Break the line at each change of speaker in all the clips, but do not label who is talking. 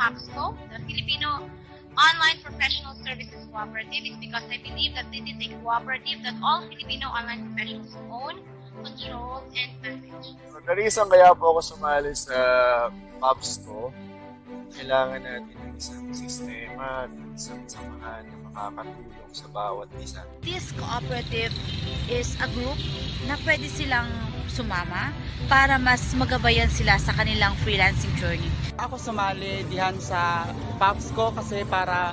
FAPSCO, the Filipino Online Professional Services Cooperative, is because I believe that this is a cooperative that all Filipino online professionals own, control, and manage.
So, the reason kaya po ako sumali sa FAPSCO, kailangan natin ng isang sistema at isang samahan na makakatulong sa bawat isa.
This cooperative is a group na pwede silang sumama para mas magabayan sila sa kanilang freelancing journey.
Ako sumali dihan sa FAPSCO kasi para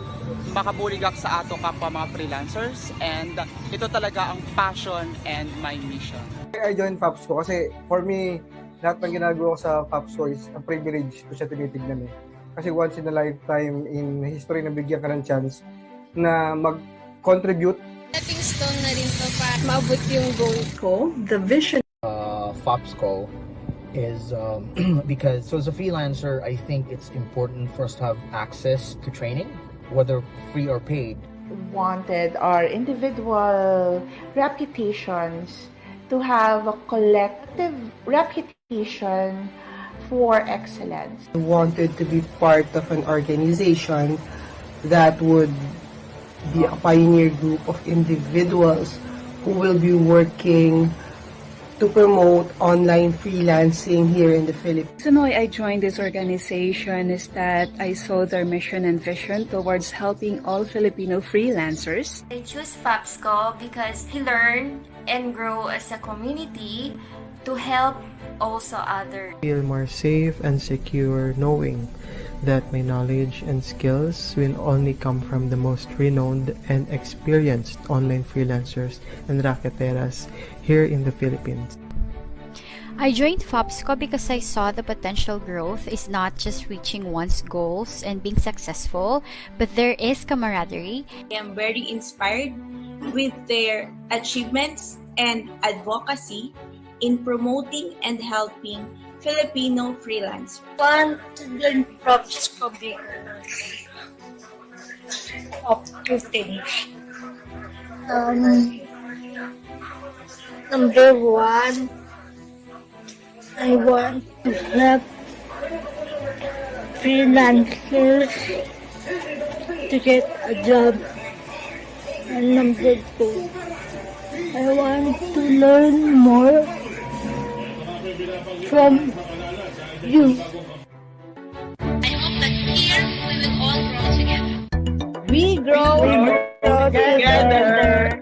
makabuligak sa ato kapwa mga freelancers, and ito talaga ang passion and my mission.
I joined FAPSCO kasi for me, lahat ng ginagawa ko sa FAPSCO is a privilege ko siya tinitignan eh. Kasi once in a lifetime in history na bigyan ka ng chance na mag-contribute.
Stepping stone na rin to para maabot yung goal ko.
The vision FAPSCO is because as a freelancer, I think it's important for us to have access to training, whether free or paid.
Wanted our individual reputations to have a collective reputation for excellence.
I wanted to be part of an organization that would be a pioneer group of individuals who will be working to promote online freelancing here in the Philippines.
The reason why I joined this organization is that I saw their mission and vision towards helping all Filipino freelancers.
I choose FAPSCO because we learn and grow as a community to help also others.
I feel more safe and secure knowing that my knowledge and skills will only come from the most renowned and experienced online freelancers and racketeras here in the Philippines.
I joined FAPSCO because I saw the potential growth is not just reaching one's goals and being successful, but there is camaraderie.
I am very inspired with their achievements and advocacy in promoting and helping Filipino freelancers.
Want to join FAPSCO because of two things. Number one, I want to help freelancers to get a job. And number two, I want to learn more from you.
I hope that here we will all grow together.
We grow together.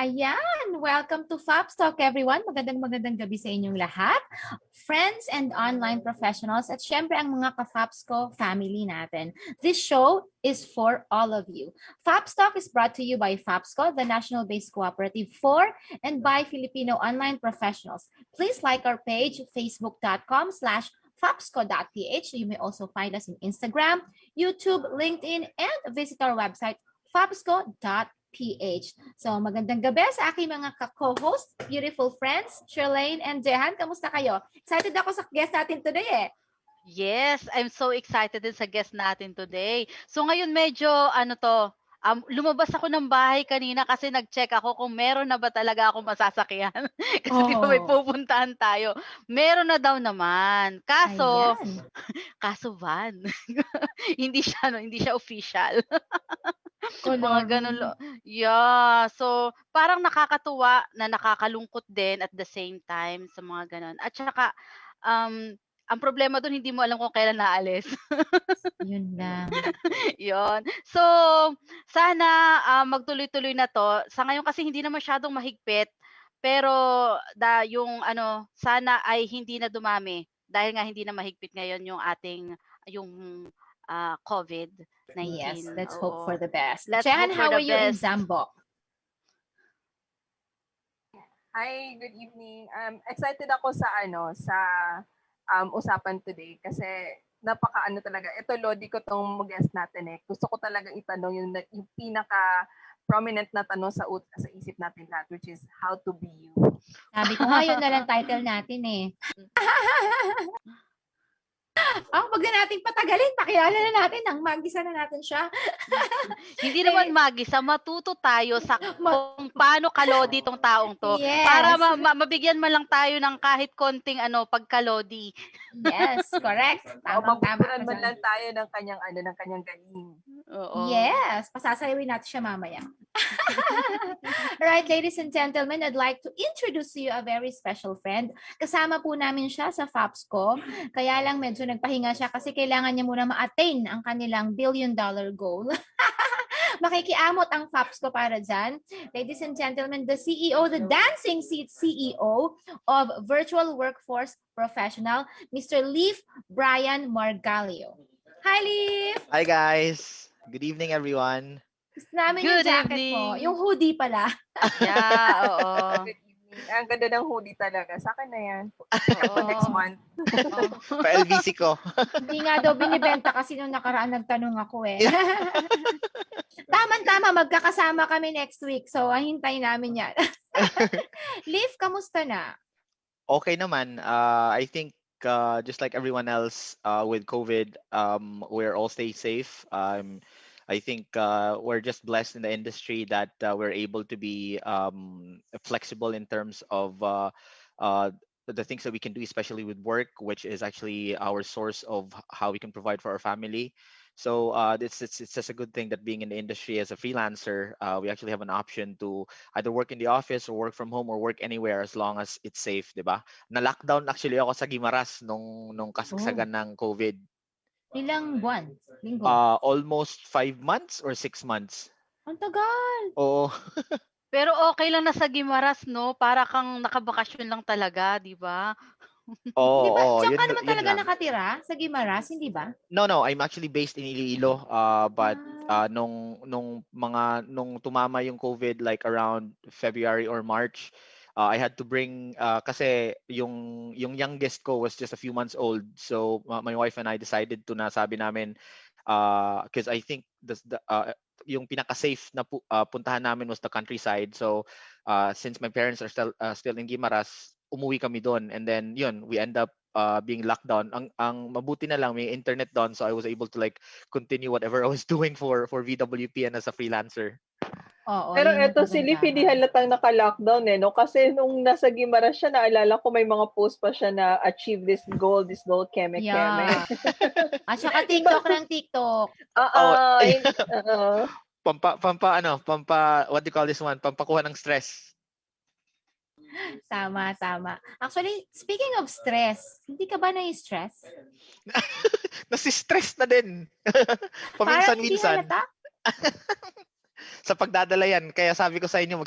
Ayan! Welcome to FAPS Talk, everyone. Magandang gabi sa inyong lahat. Friends and online professionals at syempre ang mga ka-FAPSCO family natin. This show is for all of you. FAPS Talk is brought to you by FAPSCO, the national-based cooperative for and by Filipino online professionals. Please like our page, facebook.com/fapsco.ph. You may also find us in Instagram, YouTube, LinkedIn, and visit our website, fapsco.ph. So, magandang gabi sa aking mga co-host, beautiful friends, Shirlane and Jehan. Kamusta kayo? Excited ako sa guest natin today eh.
Yes, I'm so excited din sa guest natin today. So ngayon medyo lumabas ako ng bahay kanina kasi nag-check ako kung meron na ba talaga ako masasakyan. Kasi di ba may pupuntahan tayo. Meron na daw naman. Kaso van. hindi siya official. Mga ganun. Yeah. So, parang nakakatuwa na nakakalungkot din at the same time sa mga ganun. At saka, ang problema doon, hindi mo alam kung kailan naalis.
Yun lang.
Yun. So, sana magtuloy-tuloy na to. Sa ngayon kasi hindi na masyadong mahigpit, pero yung sana ay hindi na dumami dahil nga hindi na mahigpit ngayon yung ating yung COVID-19.
Yes, let's hope
Oo.
for the best.
Let's
Jan,
hope for
how
the
are you in
best.
Zambok?
Hi, good evening. Excited ako sa usapan today kasi napaka talaga. Ito Lodi ko tong guest natin eh. Gusto ko talaga itanong yung pinaka prominent na tanong sa isip natin lahat, which is how to be you.
Sabi ko nga, yun na lang title natin eh. Wag na nating patagalin. Pakilala na natin. Magisa na natin siya.
Hindi naman magisa, matuto tayo sa kung paano kalodi tong taong to.
Yes.
Para mabigyan man lang tayo ng kahit konting pagkalodi.
Yes, correct. Tama.
Mabuburan man lang tayo ng kanyang galing.
Oo.
Yes, pasasayawin natin siya mamaya. Right, ladies and gentlemen, I'd like to introduce to you a very special friend. Kasama po namin siya sa FAPSCO. Kaya lang medyo nagpahinga siya kasi kailangan niya muna ma-attain ang kanilang $1 billion goal. Makikiamot ang FAPSCO para dyan. Ladies and gentlemen, the CEO, the dancing seat CEO of Virtual Workforce Professional, Mr. Leif Brian Margalio. Hi, Leif!
Hi guys! Good evening everyone!
Gusto namin yung
Good
jacket
evening.
mo. Yung hoodie pala.
Yeah, oo.
Good evening. Ang ganda ng hoodie talaga. Sa akin na yan.
Oo.
Next month.
Pa-LVC ko.
Hindi nga daw binibenta kasi nung nakaraan nagtanong ako eh. Tama, magkakasama kami next week. So, hintayin namin yan. Leif, kamusta na?
Okay naman. I think just like everyone else with COVID, we're all stay safe. I think we're just blessed in the industry that we're able to be flexible in terms of the things that we can do, especially with work, which is actually our source of how we can provide for our family. So it's just a good thing that being in the industry as a freelancer, we actually have an option to either work in the office or work from home or work anywhere as long as it's safe, di ba? Na-lockdown actually ako sa Guimaras nung kasagsagan ng COVID.
Ilang buwan? Linggo?
Almost 5 months or 6 months.
Ang tagal!
Oo.
Pero okay lang na sa Guimaras, no? Para kang nakabakasyon lang talaga, di ba?
Di ba? Diyan
Yun,
ka naman
yun
talaga
lang.
nakatira sa Guimaras, hindi ba?
No, I'm actually based in Iloilo. But nung tumama yung COVID like around February or March, I had to bring kasi yung youngest ko was just a few months old. So my wife and I decided to sabi namin because I think yung pinaka-safe na puntahan namin was the countryside. So since my parents are still in Guimaras, umuwi kami doon, and then yun, we end up being locked down. Ang mabuti na lang may internet doon, so I was able to like continue whatever I was doing for VWP and as a freelancer.
Oo,
Pero
yun yung
eto si Leif,
kagandahan.
hindi halatang naka-lockdown eh, no? Kasi nung nasa Guimaras siya, naalala ko may mga post pa siya na achieve this goal, keme.
Yeah. At saka TikTok ng TikTok.
Pampa what do you call this one? Pampakuha ng stress.
Tama. Actually, speaking of stress, hindi ka ba na-stress?
Nasi-stress na din.
Parang hindi
Paminsan-minsan.
halata?
Sa pagdadala yan. Kaya sabi ko sa inyo,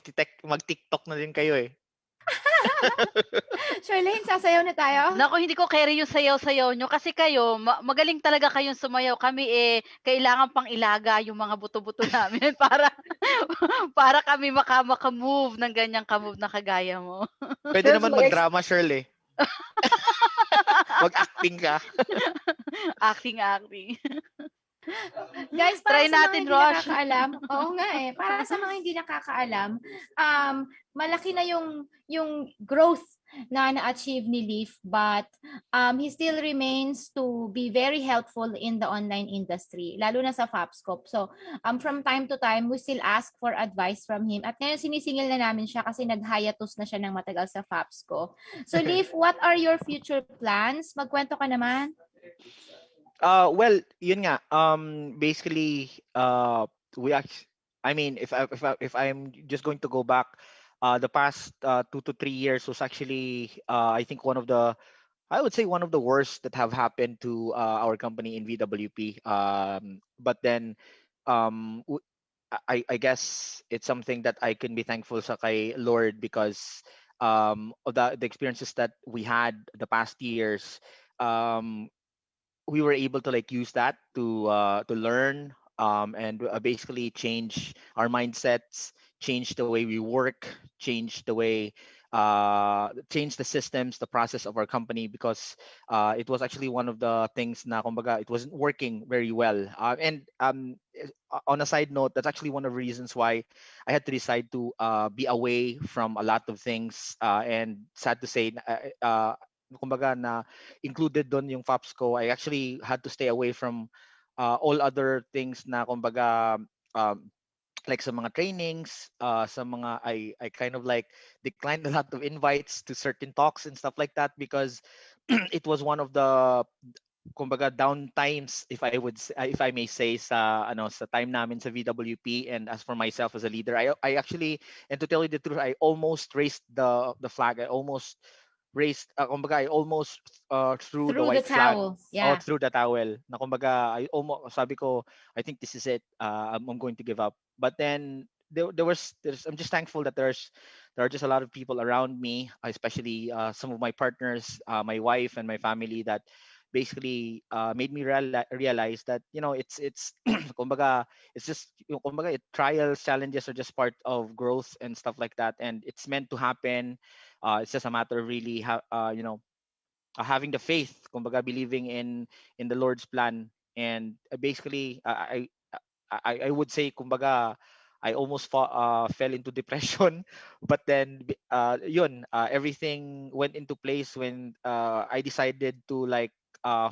mag-TikTok na din kayo eh.
Charlene, sasayaw na tayo?
Naku, hindi ko carry yung sayaw-sayaw nyo kasi kayo, magaling talaga kayong sumayaw. Kami kailangan pang ilaga yung mga buto-buto namin para kami maka-move ng ganyang ka-move na kagaya mo.
Pwede naman mag-drama, Shirley. Mag-acting ka.
Acting.
Guys,
Try
para sa
natin,
mga hindi
Rosh.
nakakaalam, oo nga eh, para sa mga hindi nakakaalam, malaki na yung growth na na-achieve ni Leif, but he still remains to be very helpful in the online industry, lalo na sa FAPSCO. So, from time to time, we still ask for advice from him. At ngayon, sinisingil na namin siya kasi nag-hiatus na siya ng matagal sa FAPSCO. So, Leif, what are your future plans? Magkwento ka naman.
Well, yun nga. Basically, if I'm just going to go back, the past 2 to 3 years was actually, I think one of the worst that have happened to our company in VWP. But then, I guess it's something that I can be thankful sa kay Lord because of the experiences that we had the past years. um, we were able to like use that to learn and basically change our mindsets, change the way we work, change the way change the systems, the process of our company, because it was actually one of the things na kumbaga it wasn't working very well. On a side note, that's actually one of the reasons why I had to decide to be away from a lot of things. And sad to say, kumbaga na included doon yung FAPS ko, I actually had to stay away from all other things na kumbaga um, like sa mga trainings, sa mga I kind of like declined a lot of invites to certain talks and stuff like that because it was one of the kumbaga down times, if if I may say, sa sa time namin sa VWP. And as for myself as a leader, I actually, and to tell you the truth, I almost raised the flag. I almost raised kumbaga I almost threw the
Through the
white flag
towel. Yeah.
through the towel na kumbaga I almost sabi ko, I think this is it. I'm going to give up. But then I'm just thankful that there are just a lot of people around me, especially some of my partners, my wife and my family, that basically made me realize that it's kumbaga it's just kumbaga trials, challenges are just part of growth and stuff like that, and it's meant to happen. It's just a matter of really having the faith, kumbaga believing in the Lord's plan. And basically I would say kumbaga I almost fell into depression, but then everything went into place when I decided to like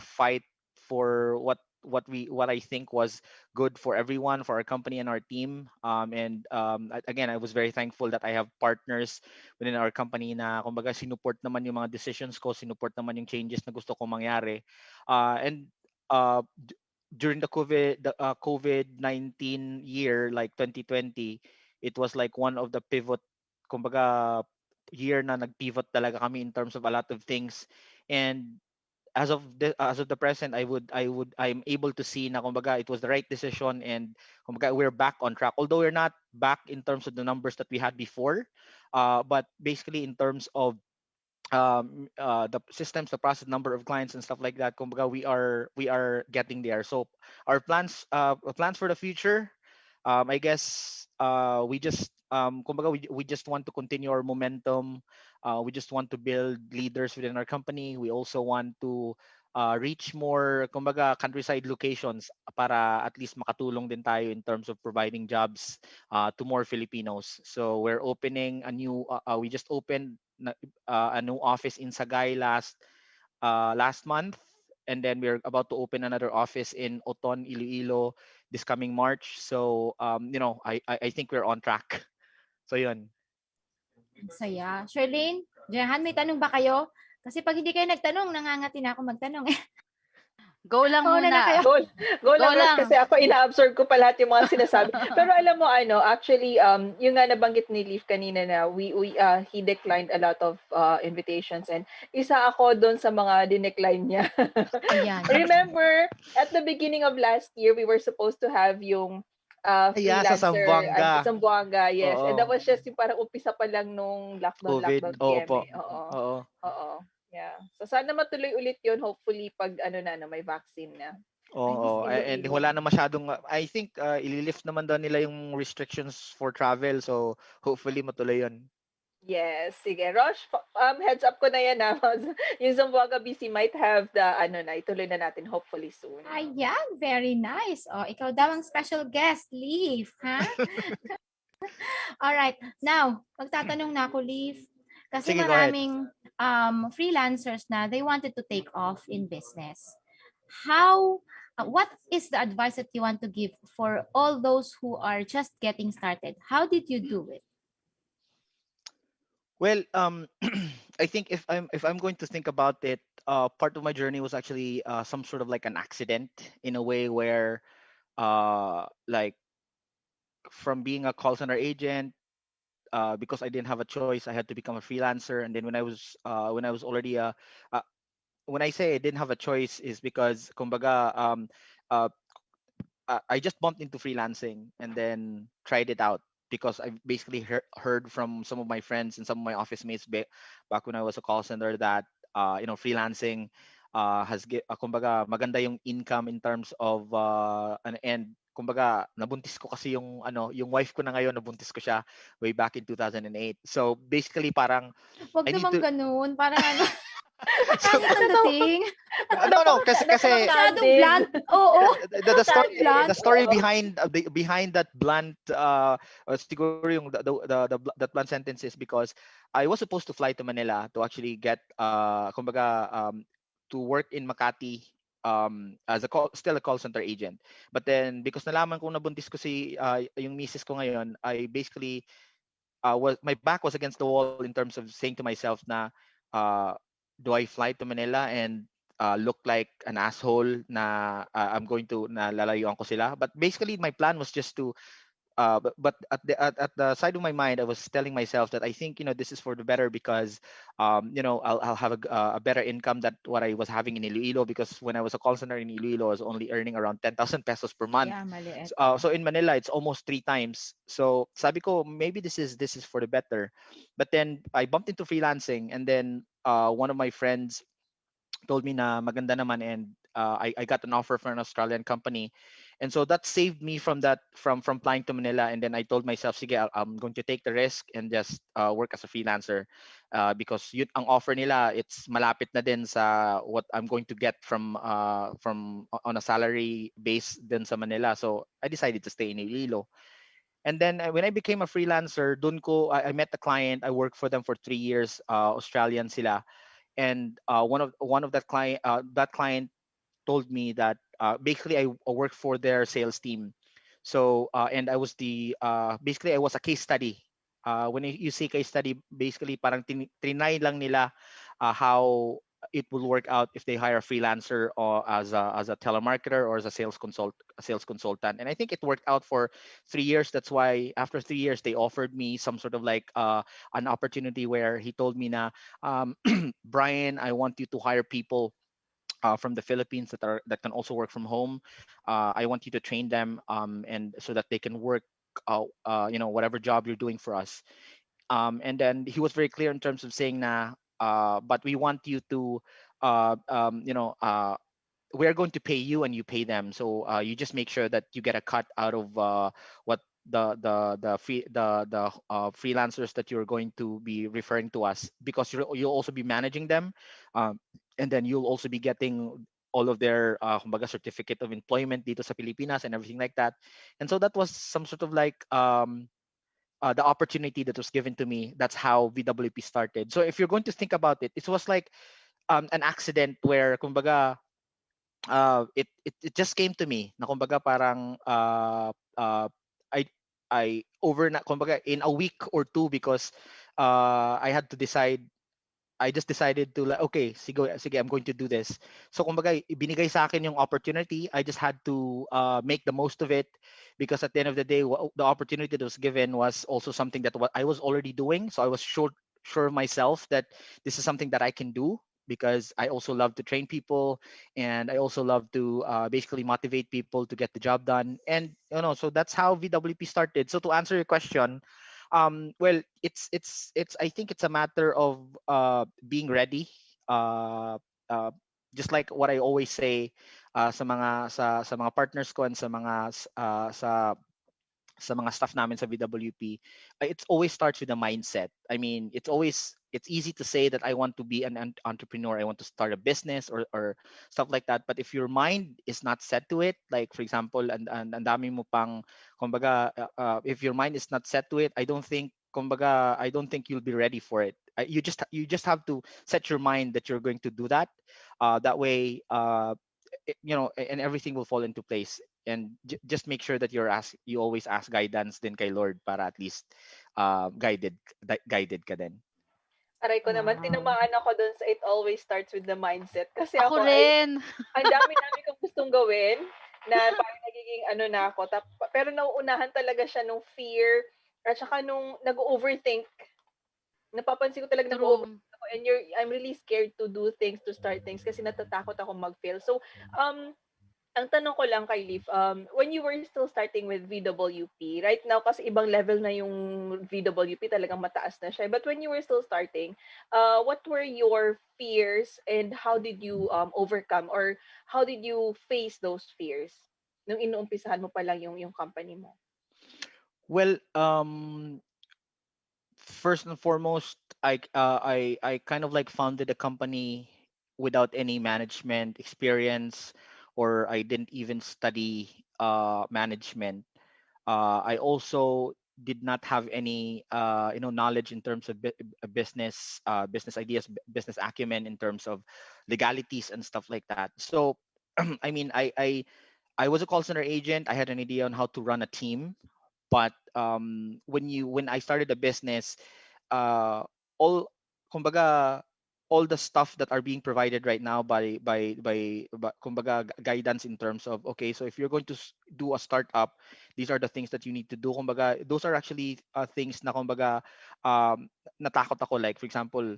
fight for what I think was good for everyone, for our company and our team. Again, I was very thankful that I have partners within our company na kumbaga sinuport naman yung mga decisions ko, sinuport naman yung changes na gusto kong mangyari. And during the COVID-19 year, like 2020, it was like one of the pivot, kumbaga, year na nag-pivot talaga kami in terms of a lot of things. And as of the present, I'm able to see na kumbaga it was the right decision, and kumbaga we're back on track. Although we're not back in terms of the numbers that we had before, but basically in terms of the systems, the process, number of clients and stuff like that, kumbaga we are getting there. So our plans for the future, I guess we just kumbaga we just want to continue our momentum. We just want to build leaders within our company. We also want to reach more kumbaga countryside locations para at least makatulong din tayo in terms of providing jobs to more Filipinos. So we're opening a new we just opened a new office in Sagay last month, and then we're about to open another office in Oton, Iloilo this coming March. So I think we're on track. So yun.
Ang saya. Charlene, Jehan, may tanong ba kayo? Kasi pag hindi kayo nagtanong, nangangati na ako magtanong.
Go lang
Mauna na
muna.
kayo.
Go lang, Rose,
lang.
kasi ako ina-absorb ko pa lahat yung mga sinasabi. Pero alam mo, actually, yung nga nabanggit ni Leaf kanina na he declined a lot of invitations, and isa ako doon sa mga dinecline niya.
Ayan.
Remember, at the beginning of last year, we were supposed to have yung
Yeah, sa
freelancer,
Zamboanga.
Zamboanga, yes.
Oo.
And that was just yung parang umpisa pa lang nung
COVID.
lockdown
Oo
PM
po.
eh. Oo.
Oo.
Oo. Yeah. So sana matuloy ulit yun, hopefully pag may vaccine na.
Oo, and wala na masyadong I think ililift naman daw nila yung restrictions for travel, so hopefully matuloy yun.
Yes, sige. Rosh, heads up ko na yan na. Yung Zamboanga BC might have the ituloy na natin hopefully soon.
Ayan, very nice. Oh, ikaw daw ang special guest, Leaf, ha? Alright. Now, magtatanong na ako, Leaf. Kasi
Sige, go ahead.
maraming freelancers na they wanted to take off in business. What is the advice that you want to give for all those who are just getting started? How did you do it?
Well, I think if I'm going to think about it, part of my journey was actually some sort of like an accident, in a way where like from being a call center agent, because I didn't have a choice, I had to become a freelancer. And then when I was already when I say I didn't have a choice, is because kumbaga I just bumped into freelancing and then tried it out, because I basically heard from some of my friends and some of my office mates back when I was a call center that freelancing kumbaga maganda yung income in terms of and kumbaga nabuntis ko kasi yung wife ko na ngayon, nabuntis ko siya way back in 2008. So basically parang
Wag
I need
naman
to
ganun. Parang ano,
so,
pangit ang dating.
no, kasi
Masyadong blunt. Oo.
the story
Blunt.
behind behind that blunt siguro yung that blunt sentence is because I was supposed to fly to Manila to actually get kumbaga to work in Makati as still a call center agent. But then because nalaman kong nabuntis ko si yung misis ko ngayon, I basically my back was against the wall in terms of saying to myself na uh, do I fly to Manila and look like an asshole na I'm going to na lalayuan ko sila. But basically my plan was just to but at the side of my mind, I was telling myself that I think this is for the better because I'll have a better income than what I was having in Iloilo, because when I was a call center in Iloilo, I was only earning around 10,000 pesos per month.
Yeah, maliit.
So in Manila, it's almost 3 times. So sabi ko, maybe this is for the better. But then I bumped into freelancing, and then one of my friends told me na maganda naman, and I got an offer for an Australian company. And so that saved me from flying to Manila. And then I told myself, sige, I'm going to take the risk and just work as a freelancer because yun ang offer nila, it's malapit na din sa what I'm going to get from on a salary base din sa Manila. So I decided to stay in Iloilo. And then when I became a freelancer, I met a client. I worked for them for 3 years. Australian sila. And one of that client told me that basically I worked for their sales team. So and I was basically I was a case study. When you say case study, basically parang trinay lang nila how it will work out if they hire a freelancer or as a telemarketer or as a sales consultant. And I think it worked out for 3 years. That's why after 3 years they offered me some sort of like an opportunity where he told me na Brian, I want you to hire people from the Philippines that can also work from home. I want you to train them and so that they can work whatever job you're doing for us. And then he was very clear in terms of saying na but we want you to we're going to pay you and you pay them. So you just make sure that you get a cut out of what the freelancers that you're going to be referring to us, because you'll also be managing them, and then you'll also be getting all of their kumbaga certificate of employment dito sa Pilipinas and everything like that. And so that was some sort of like the opportunity that was given to me. That's how VWP started. So if you're going to think about it, it was like an accident where kumbaga it just came to me na kumbaga parang I kumbaga in a week or two, because I just decided to like, okay, sige, I'm going to do this. So kumbaga ibinigay sa akin yung opportunity. I just had to make the most of it, because at the end of the day, the opportunity that was given was also something that I was already doing. So I was sure of myself that this is something that I can do, because I also love to train people, and I also love to basically motivate people to get the job done. And so that's how VWP started. So to answer your question, well, it's I think it's a matter of being ready. Just like what I always say sa mga partners ko and sa mga staff namin sa VWP, it always starts with a mindset. I mean, it's easy to say that I want to be an entrepreneur, I want to start a business or stuff like that. But if your mind is not set to it, like for example, and dami mo pang, kumbaga, if your mind is not set to it, I don't think you'll be ready for it. You just have to set your mind that you're going to do that. That way, and everything will fall into place. And just make sure that you always ask guidance din kay Lord para at least guided ka din.
Aray ko naman, tinamaan ako dun sa it always starts with the mindset. Kasi
Ako
ako
rin.
ang dami kong gustong gawin na parang nagiging na ako. Pero nauunahan talaga siya nung fear at saka nung nag-overthink. Napapansin ko talaga nag-overthink ako, and I'm really scared to do things, to start things kasi natatakot ako mag-fail. So, Ang tanong ko lang kay Leaf, when you were still starting with VWP, right now kasi ibang level na yung VWP, talagang mataas na siya. But when you were still starting, what were your fears and how did you overcome or how did you face those fears nung inuumpisahan mo pa lang yung company mo?
Well, first and foremost, I kind of like founded a company without any management experience, or I didn't even study management. I also did not have any knowledge in terms of business ideas, business acumen in terms of legalities and stuff like that. So I mean, I was a call center agent. I had an idea on how to run a team, but when I started a business, uh, all kumbaga all the stuff that are being provided right now by kumbaga guidance in terms of, okay, so if you're going to do a startup, these are the things that you need to do. Kumbaga those are actually things na kumbaga natakot ako, like for example,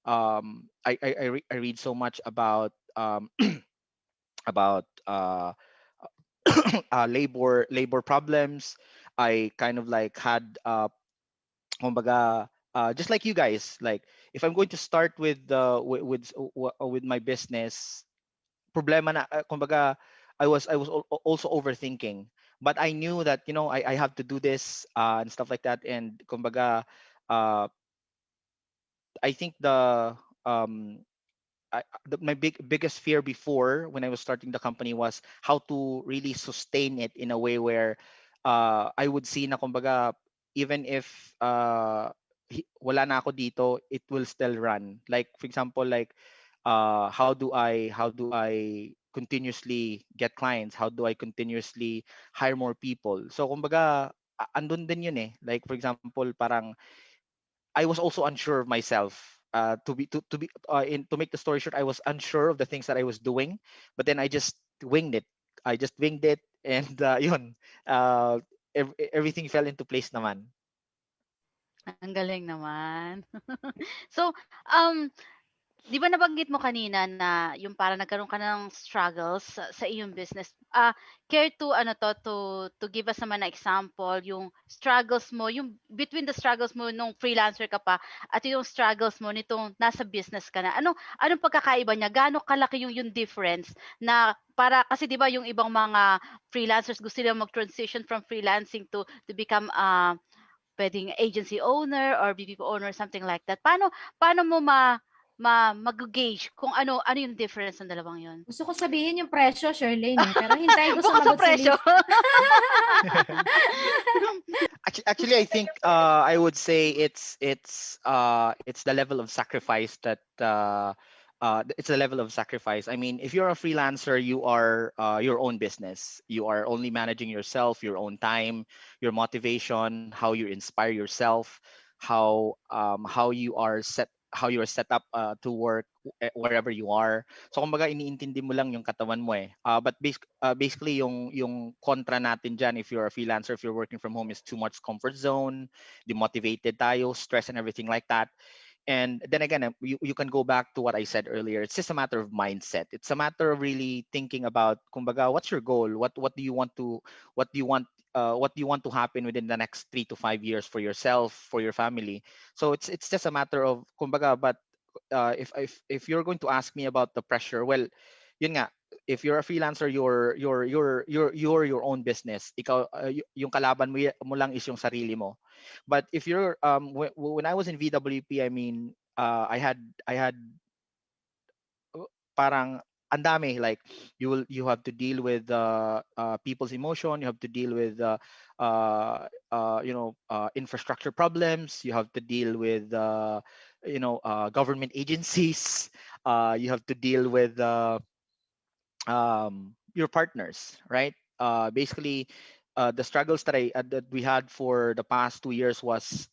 I read so much about about labor problems. I kind of like had kumbaga, just like you guys, like if I'm going to start with my business, problema na, kumbaga, I was also overthinking, but I knew that I have to do this and stuff like that, and kumbaga, uh, I think um my biggest fear before when I was starting the company was how to really sustain it in a way where I would see na kumbaga, even if wala na ako dito, it will still run. Like for example, like how do I continuously get clients? How do I continuously hire more people? So kumbaga, andun din yun eh. Like for example, parang I was also unsure of myself. To make the story short, I was unsure of the things that I was doing, but then I just winged it. I just winged it, and yun, everything fell into place naman.
Ang galing naman. So, um, 'di ba nabanggit mo kanina na yung parang nagkaroon ka ng struggles sa iyong business. Care to ano to give us naman na example yung struggles mo, yung between the struggles mo nung freelancer ka pa at yung struggles mo nitong nasa business ka na. Anong pagkakaiba niya? Gaano kalaki yung difference na para kasi 'di ba yung ibang mga freelancers gusto nila mag-transition from freelancing to become pwedeng agency owner or BPO owner, something like that. Paano mo mag-gauge kung ano yung difference ng dalawang yon?
Gusto ko sabihin yung presyo, Shirlene, eh. Pero hintayin ko
Bukod sa
sumagot si
presyo.
Liz.
Actually, I think I would say it's the level of sacrifice that it's the level of sacrifice. I mean, if you're a freelancer, you are your own business. You are only managing yourself, your own time, your motivation, how you inspire yourself, how you are set up to work wherever you are. So kumbaga iniintindi mo lang yung katawan mo eh. But basically yung kontra natin dyan, if you're a freelancer, if you're working from home, is too much comfort zone, demotivated tayo, stress and everything like that. And then again, you can go back to what I said earlier. It's just a matter of mindset. It's a matter of really thinking about, kumbaga, what's your goal? What do you want to happen within the next 3 to 5 years for yourself, for your family? So it's just a matter of, kumbaga, but if you're going to ask me about the pressure, well, yun nga, if you're a freelancer, you're your own business. Ikaw, yung kalaban mo lang is yung sarili mo. But if you're when I was in VWP, I mean, I had parang ang dami, like you have to deal with people's emotion, you have to deal with infrastructure problems, you have to deal with government agencies, you have to deal with your partners, right? Basically, the struggles that we had for the past 2 years was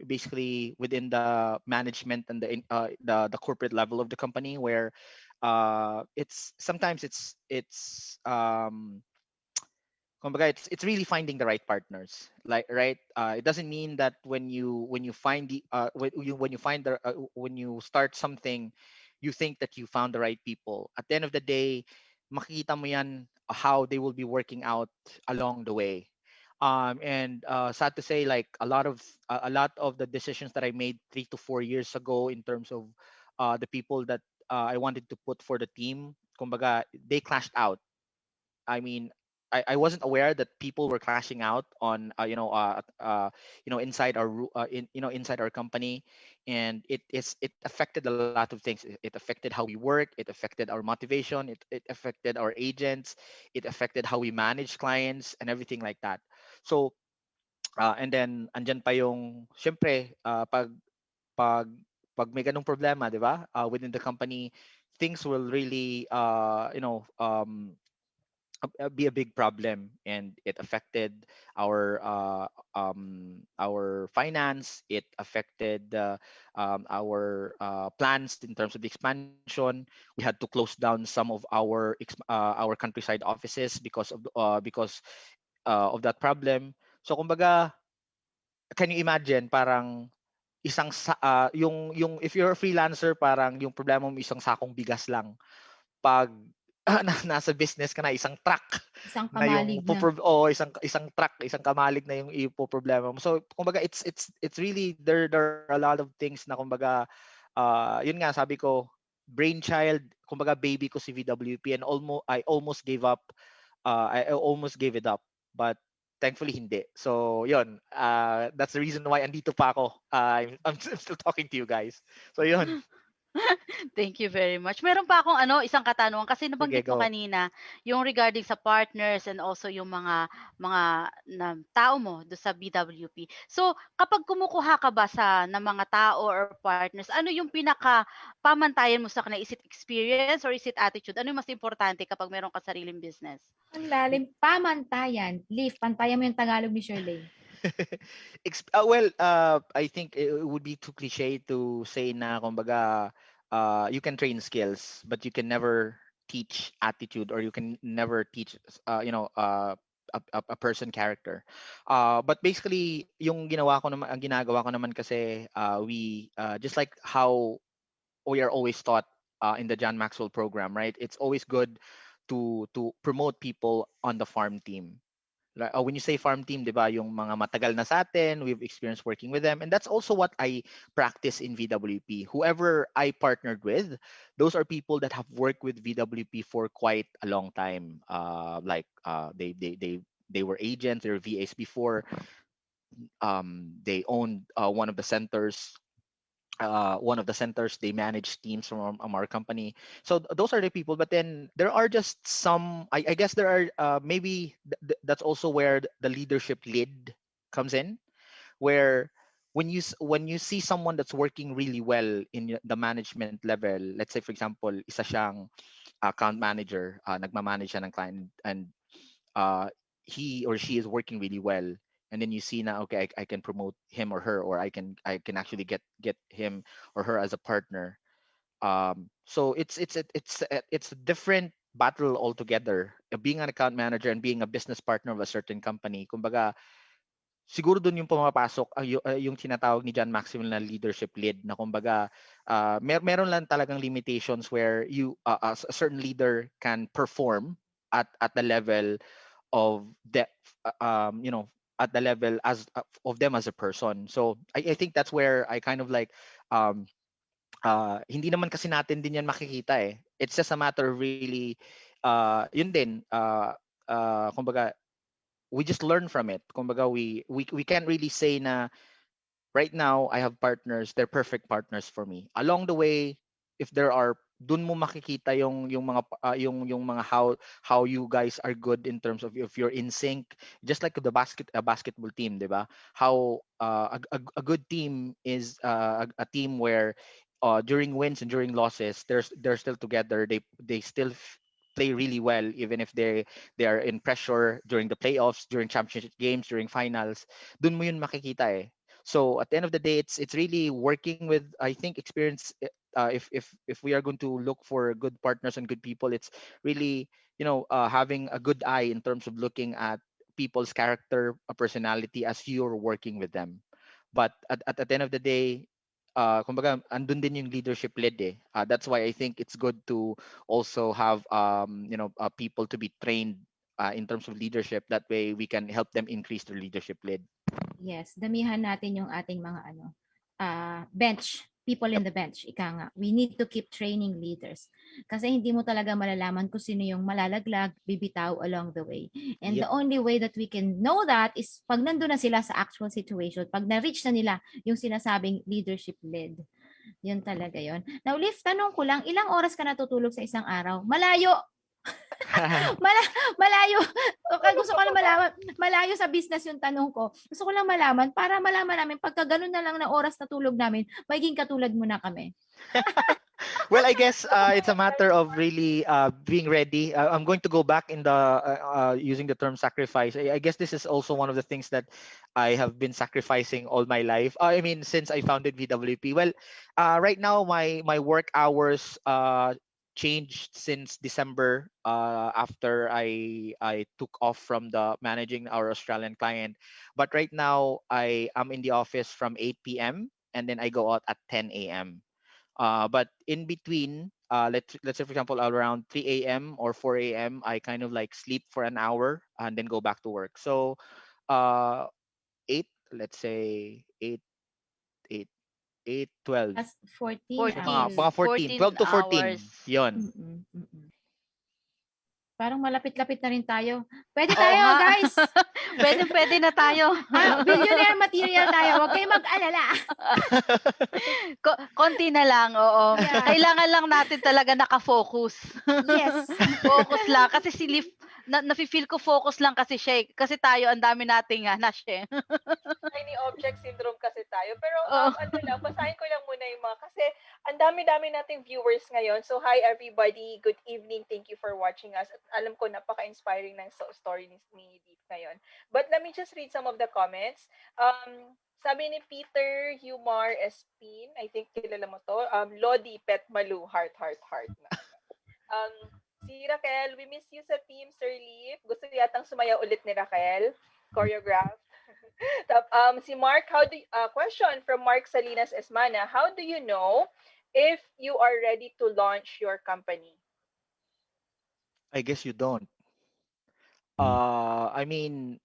basically within the management and the corporate level of the company, where it's sometimes kumbaga, it's really finding the right partners, like, right? It doesn't mean that when you find the when you start something, you think that you found the right people. At the end of the day, makikita mo yan how they will be working out along the way. And sad to say, like a lot of the decisions that I made 3 to 4 years ago in terms of the people that I wanted to put for the team, kumbaga, they clashed out. I mean, I wasn't aware that people were clashing out on inside inside our company, and it affected a lot of things. It affected how we work. It affected our motivation. It affected our agents. It affected how we manage clients and everything like that. So and then andyan pa yung syempre pag pag may ganung problema, 'di ba? Within the company, things will really be a big problem, and it affected our finance. It affected our plans in terms of the expansion. We had to close down some of our countryside offices because of that problem. So kumbaga, can you imagine, parang yung if you're a freelancer, parang yung problema mo isang sakong bigas lang. Pag nasa business ka na, isang truck
Isang
na yung
kamalig na.
isang truck, isang kamalig na yung ipoproblema mo. So kumbaga, it's really, there are a lot of things na kumbaga, yun nga sabi ko, brainchild, kumbaga baby ko si VWP, and I almost gave up. I almost gave it up, but thankfully hindi. So yun, that's the reason why andito pa ako. I'm still talking to you guys. So yun.
Thank you very much. Meron pa akong isang katanungan kasi
Sige,
nabanggit mo
go.
kanina yung regarding sa partners and also yung mga na tao mo do sa BWP. So, kapag kumukuha ka ba ng mga tao or partners, ano yung pinaka pamantayan mo sa kanila? Is it experience or is it attitude? Ano yung mas importante kapag meron ka sariling business?
Ang lalim, pamantayan. Leaf, pantayan mo yung Tagalog ni Shirley.
I think it would be too cliche to say na kumbaga, you can train skills, but you can never teach attitude, or you can never teach a person character. But basically, ang ginagawa ko naman kasi, we just like how we are always taught in the John Maxwell program, right? It's always good to promote people on the farm team. When you say farm team, 'di ba, yung mga matagal na sa atin, we've experienced working with them, and that's also what I practice in VWP. Whoever I partnered with, those are people that have worked with VWP for quite a long time. They were agents, they were VAs before. They owned one of the centers. They manage teams from our company. So those are the people. But then there are just some. I guess there are maybe that's also where the leadership lid comes in, where when you see someone that's working really well in the management level. Let's say, for example, isa siyang account manager, nagmamanage siya ng client, and he or she is working really well, and then you see now, okay, I can promote him or her, or I can actually get him or her as a partner. So it's a different battle altogether, being an account manager and being a business partner of a certain company. Kumbaga, siguro doon yung pumapasok yung tinatawag ni John Maxwell na leadership lead, na kumbaga, meron lang talagang limitations where a certain leader can perform at the level of the at the level as of them as a person. So I think that's where I kind of like, hindi naman kasi natin din yan makikita eh. It's just a matter of really, yun din, kumbaga, we just learn from it. Kumbaga, we can't really say na right now I have partners, they're perfect partners for me. Along the way, if there are, dun mo makikita yung mga yung mga how you guys are good in terms of if you're in sync, just like the basketball team, 'di ba? How a good team is a team where during wins and during losses, they're still together. They still play really well, even if they are in pressure during the playoffs, during championship games, during finals. Dun mo yun makikita eh. So at the end of the day, it's really working with, I think, experience. If we are going to look for good partners and good people, it's really, having a good eye in terms of looking at people's character, personality as you're working with them. But at the end of the day, kumbaga andun din yung leadership led eh. That's why I think it's good to also have people to be trained in terms of leadership. That way we can help them increase their leadership led.
Yes, damihan natin yung ating mga bench, people in the bench. Ika nga, we need to keep training leaders. Kasi hindi mo talaga malalaman kung sino yung malalaglag, bibitaw along the way. And the only way that we can know that is pag nandun na sila sa actual situation, pag na-reach na nila yung sinasabing leadership led. Yun talaga yun. Now, Liv, tanong ko lang, ilang oras ka natutulog sa isang araw? Malayo! Malayo. Okay, gusto ko lang malaman. Malayo sa business yung tanong ko. Gusto ko lang malaman para malaman namin pagka ganun na lang na oras na tulog namin, magiging katulad mo na kami.
Well, I guess it's a matter of really being ready. I'm going to go back in the using the term sacrifice. I guess this is also one of the things that I have been sacrificing all my life. I mean, since I founded VWP. Well, right now my work hours changed since December after I took off from the managing our Australian client. But right now I am in the office from 8 p.m. and then I go out at 10 a.m. But in between, let's say for example around 3 a.m. or 4 a.m. I kind of like sleep for an hour and then go back to work. So 8, let's say 8, 12.
That's 14
Mga 14, 12 to 14.
hours.
Yun.
Parang malapit-lapit na rin tayo. Pwede tayo, guys!
Pwede na tayo.
Billionaire material tayo. Huwag kayong mag-alala.
Konti na lang, oo.
Yeah.
Kailangan lang natin talaga nakafocus.
Yes.
Focus lang. Kasi si Liv, nafe-feel ko focus lang kasi siya. Kasi tayo, ang dami nating siya.
Tiny object syndrome kasi tayo. Pero basahin ko lang muna yung mga, kasi ang dami-dami nating viewers ngayon. So hi everybody, good evening, thank you for watching us. At alam ko napaka-inspiring ng story ni Deep ngayon. But let me just read some of the comments. Sabi ni Peter Humar Espin, I think kilala mo to, Lodi Pet Malu, heart. Si Raquel, we miss you sa team, Sir Leaf. Gusto yatang sumayaw ulit ni Raquel. Choreograph. Si Mark, question from Mark Salinas Esmana. How do you know if you are ready to launch your company?
I guess you don't. I mean,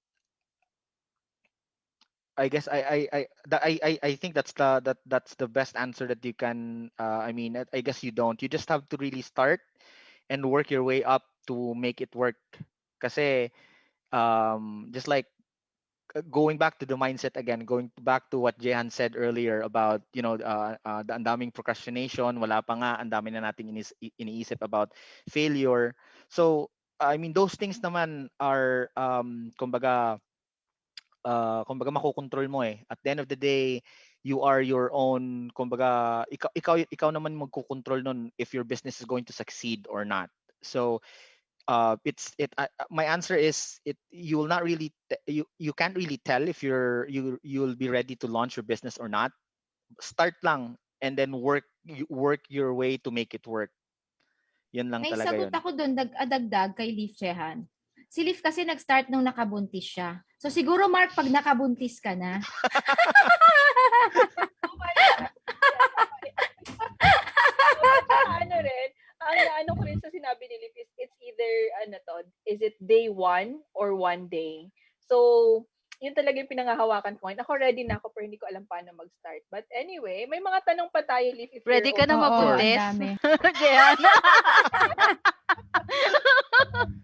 I guess I think that's the best answer that you can. I mean, I guess you don't. You just have to really start and work your way up to make it work. Kasi just like going back to the mindset again, going back to what Jehan said earlier about, ang daming procrastination, wala pa nga, ang dami na nating iniisip about failure. So, I mean, those things naman are, kumbaga makokontrol mo eh. At the end of the day, you are your own, kumbaga, ikaw naman magkocontrol nun if your business is going to succeed or not. So, my answer is you will not really you can't really tell if you'll be ready to launch your business or not. Start lang and then work your way to make it work. Yun lang
May
talaga
sagot
yun.
ako doon, dagdag kay Leaf Chehan. Si Leaf kasi nag-start nung nakabuntis siya. So siguro, Mark, pag nakabuntis ka na.
Ano ko rin sa sinabi ni Leaf is it's either is it day 1 or 1 day. So yun talaga yung pinangahawakan ko. Ako ready na ako pero hindi ko alam paano mag-start. But anyway, may mga tanong pa tayo, Leaf. If
Ready ka na mabuntis?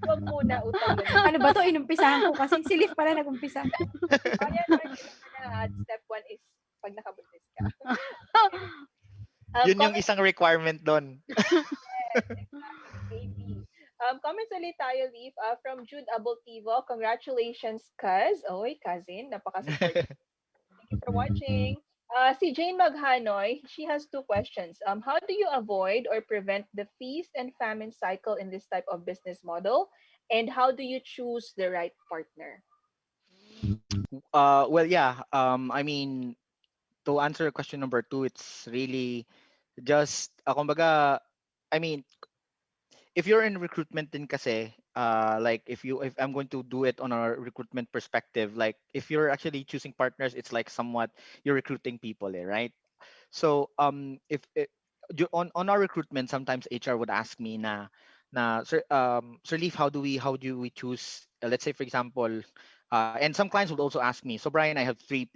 Huwag muna, utang.
Ano ba to? Inumpisahan ko kasi si Leaf pala nag-umpisa.
Step 1 is pag nakabuntis ka.
Yun yung isang requirement doon.
Comments ulit tayo, Leaf. From Jude Aboltivo, congratulations, Kaz. Oy, cousin. Napaka-supportive. Thank you for watching. Si Jane Maghanoy, she has 2 questions. How do you avoid or prevent the feast and famine cycle in this type of business model? And how do you choose the right partner?
Well, yeah. I mean, to answer question number 2, it's really just, kumbaga, I mean, if you're in recruitment din kasi, like if I'm going to do it on a recruitment perspective, like if you're actually choosing partners, it's like somewhat you're recruiting people, right? So if it, on our recruitment, sometimes HR would ask me Sir Leaf, how do we choose, let's say for example, and some clients would also ask me, so Brian, I have three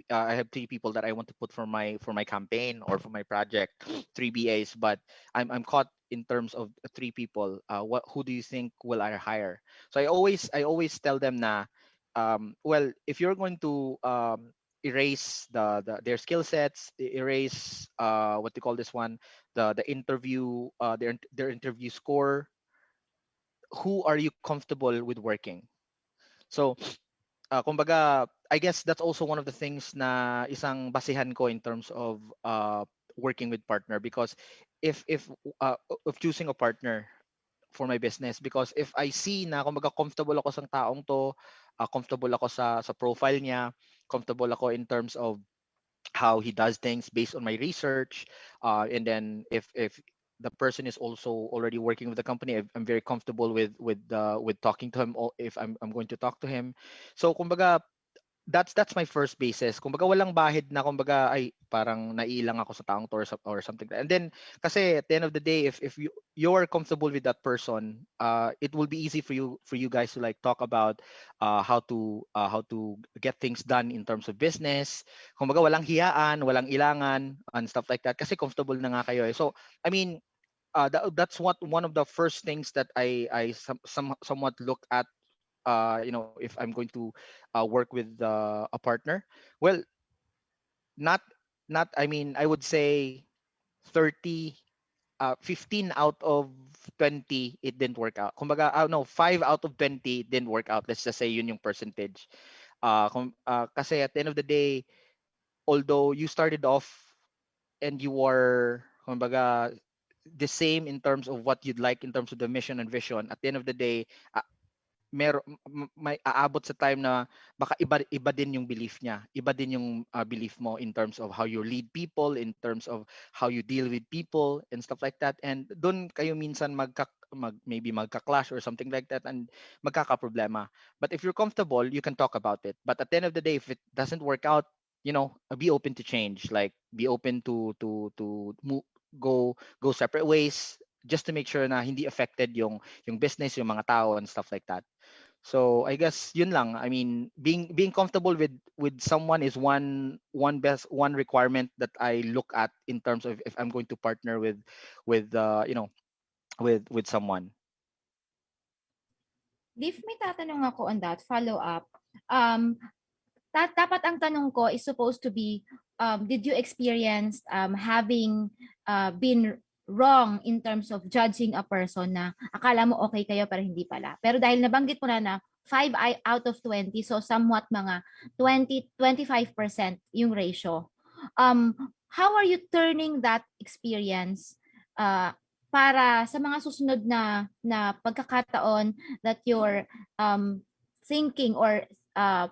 people that I want to put for my campaign or for my project, three BAs, but I'm caught in terms of three people. What who do you think will I hire? So I always tell them well, if you're going to erase their skill sets, erase what they call this one, the interview, their interview score, who are you comfortable with working? So kumbaga, I guess that's also one of the things na isang basihan ko in terms of working with partner, because if if of choosing a partner for my business, because if I see na kumbaga comfortable ako sa taong to, comfortable ako sa profile niya, comfortable ako in terms of how he does things based on my research, and then if the person is also already working with the company, I'm very comfortable with talking to him, or if I'm going to talk to him. So kumbaga, that's my first basis. Kumbaga walang bahid na kumbaga ay parang naiilang ako sa taong to, or something like that. And then kasi at the end of the day, if you're comfortable with that person, it will be easy for you guys to like talk about how to get things done in terms of business. Kumbaga walang hiyaan, walang ilangan and stuff like that kasi comfortable na nga kayo. So I mean, that's what one of the first things that I somewhat look at, if I'm going to work with a partner. Well, not I mean, I would say 30 15 out of 20 it didn't work out. Kumbaga, no, 5 out of 20 didn't work out. Let's just say yun yung percentage. Kasi at the end of the day, although you started off and you are kumbaga the same in terms of what you'd like in terms of the mission and vision, at the end of the day, may aabot sa time na baka iba din yung belief niya, iba din yung belief mo in terms of how you lead people, in terms of how you deal with people and stuff like that, and doon kayo minsan maybe magka-clash or something like that, and magkaka-problema. But if you're comfortable, you can talk about it. But at the end of the day, if it doesn't work out, be open to change, like be open to go separate ways, just to make sure na hindi affected yung business, yung mga tao and stuff like that. So I guess yun lang. I mean, being comfortable with someone is one requirement that I look at in terms of if I'm going to partner with with someone.
Leaf, may tatanong ako on that, follow up. Dapat ang tanong ko is supposed to be, did you experience having been wrong in terms of judging a person na akala mo okay kayo pero hindi pala. Pero dahil nabanggit mo na 5 out of 20, so somewhat mga 20-25% yung ratio. How are you turning that experience para sa mga susunod na pagkakataon that you're thinking, or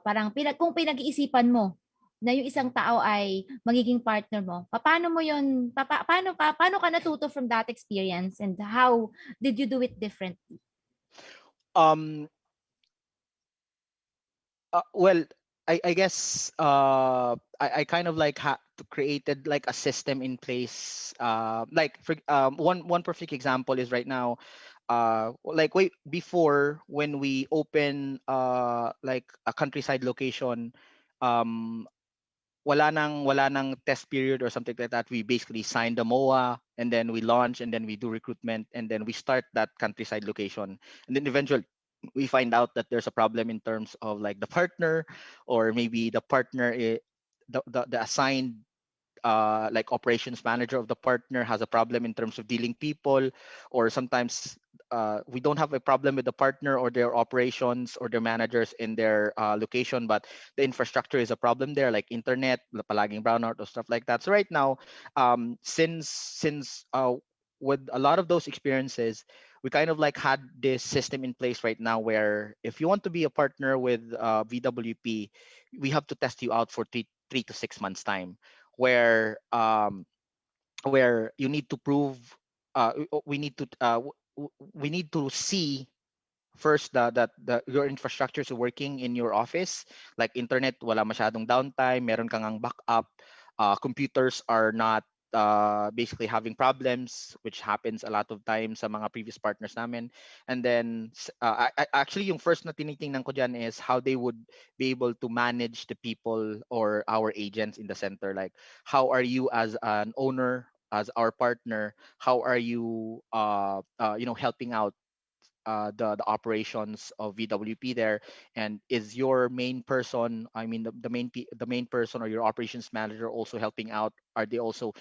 parang kung pinag-iisipan mo na yung isang tao ay magiging partner mo, paano mo yun, paano ka natuto from that experience, and how did you do it differently?
Well, I guess I kind of like created like a system in place. Like for one perfect example is right now, like way before when we open like a countryside location, wala nang test period or something like that. We basically sign the MOA, and then we launch, and then we do recruitment, and then we start that countryside location, and then eventually we find out that there's a problem in terms of like the partner, or maybe the partner the assigned like operations manager of the partner has a problem in terms of dealing people, or sometimes we don't have a problem with the partner or their operations or their managers in their location, but the infrastructure is a problem there, like internet palaging brownout or stuff like that. So right now, since with a lot of those experiences, we kind of like had this system in place right now where if you want to be a partner with VWP, we have to test you out for 3 to 6 months time, where you need to prove we need to see first that your infrastructure is working in your office, like internet wala masyadong downtime, meron kang ang backup, computers are not basically having problems, which happens a lot of times sa mga previous partners namin. And then actually yung first na tinitingnan ko dyan is how they would be able to manage the people or our agents in the center. Like, how are you as an owner, as our partner, how are you helping out the operations of VWP there, and is your main person, I mean the main person or your operations manager also helping out? Are they also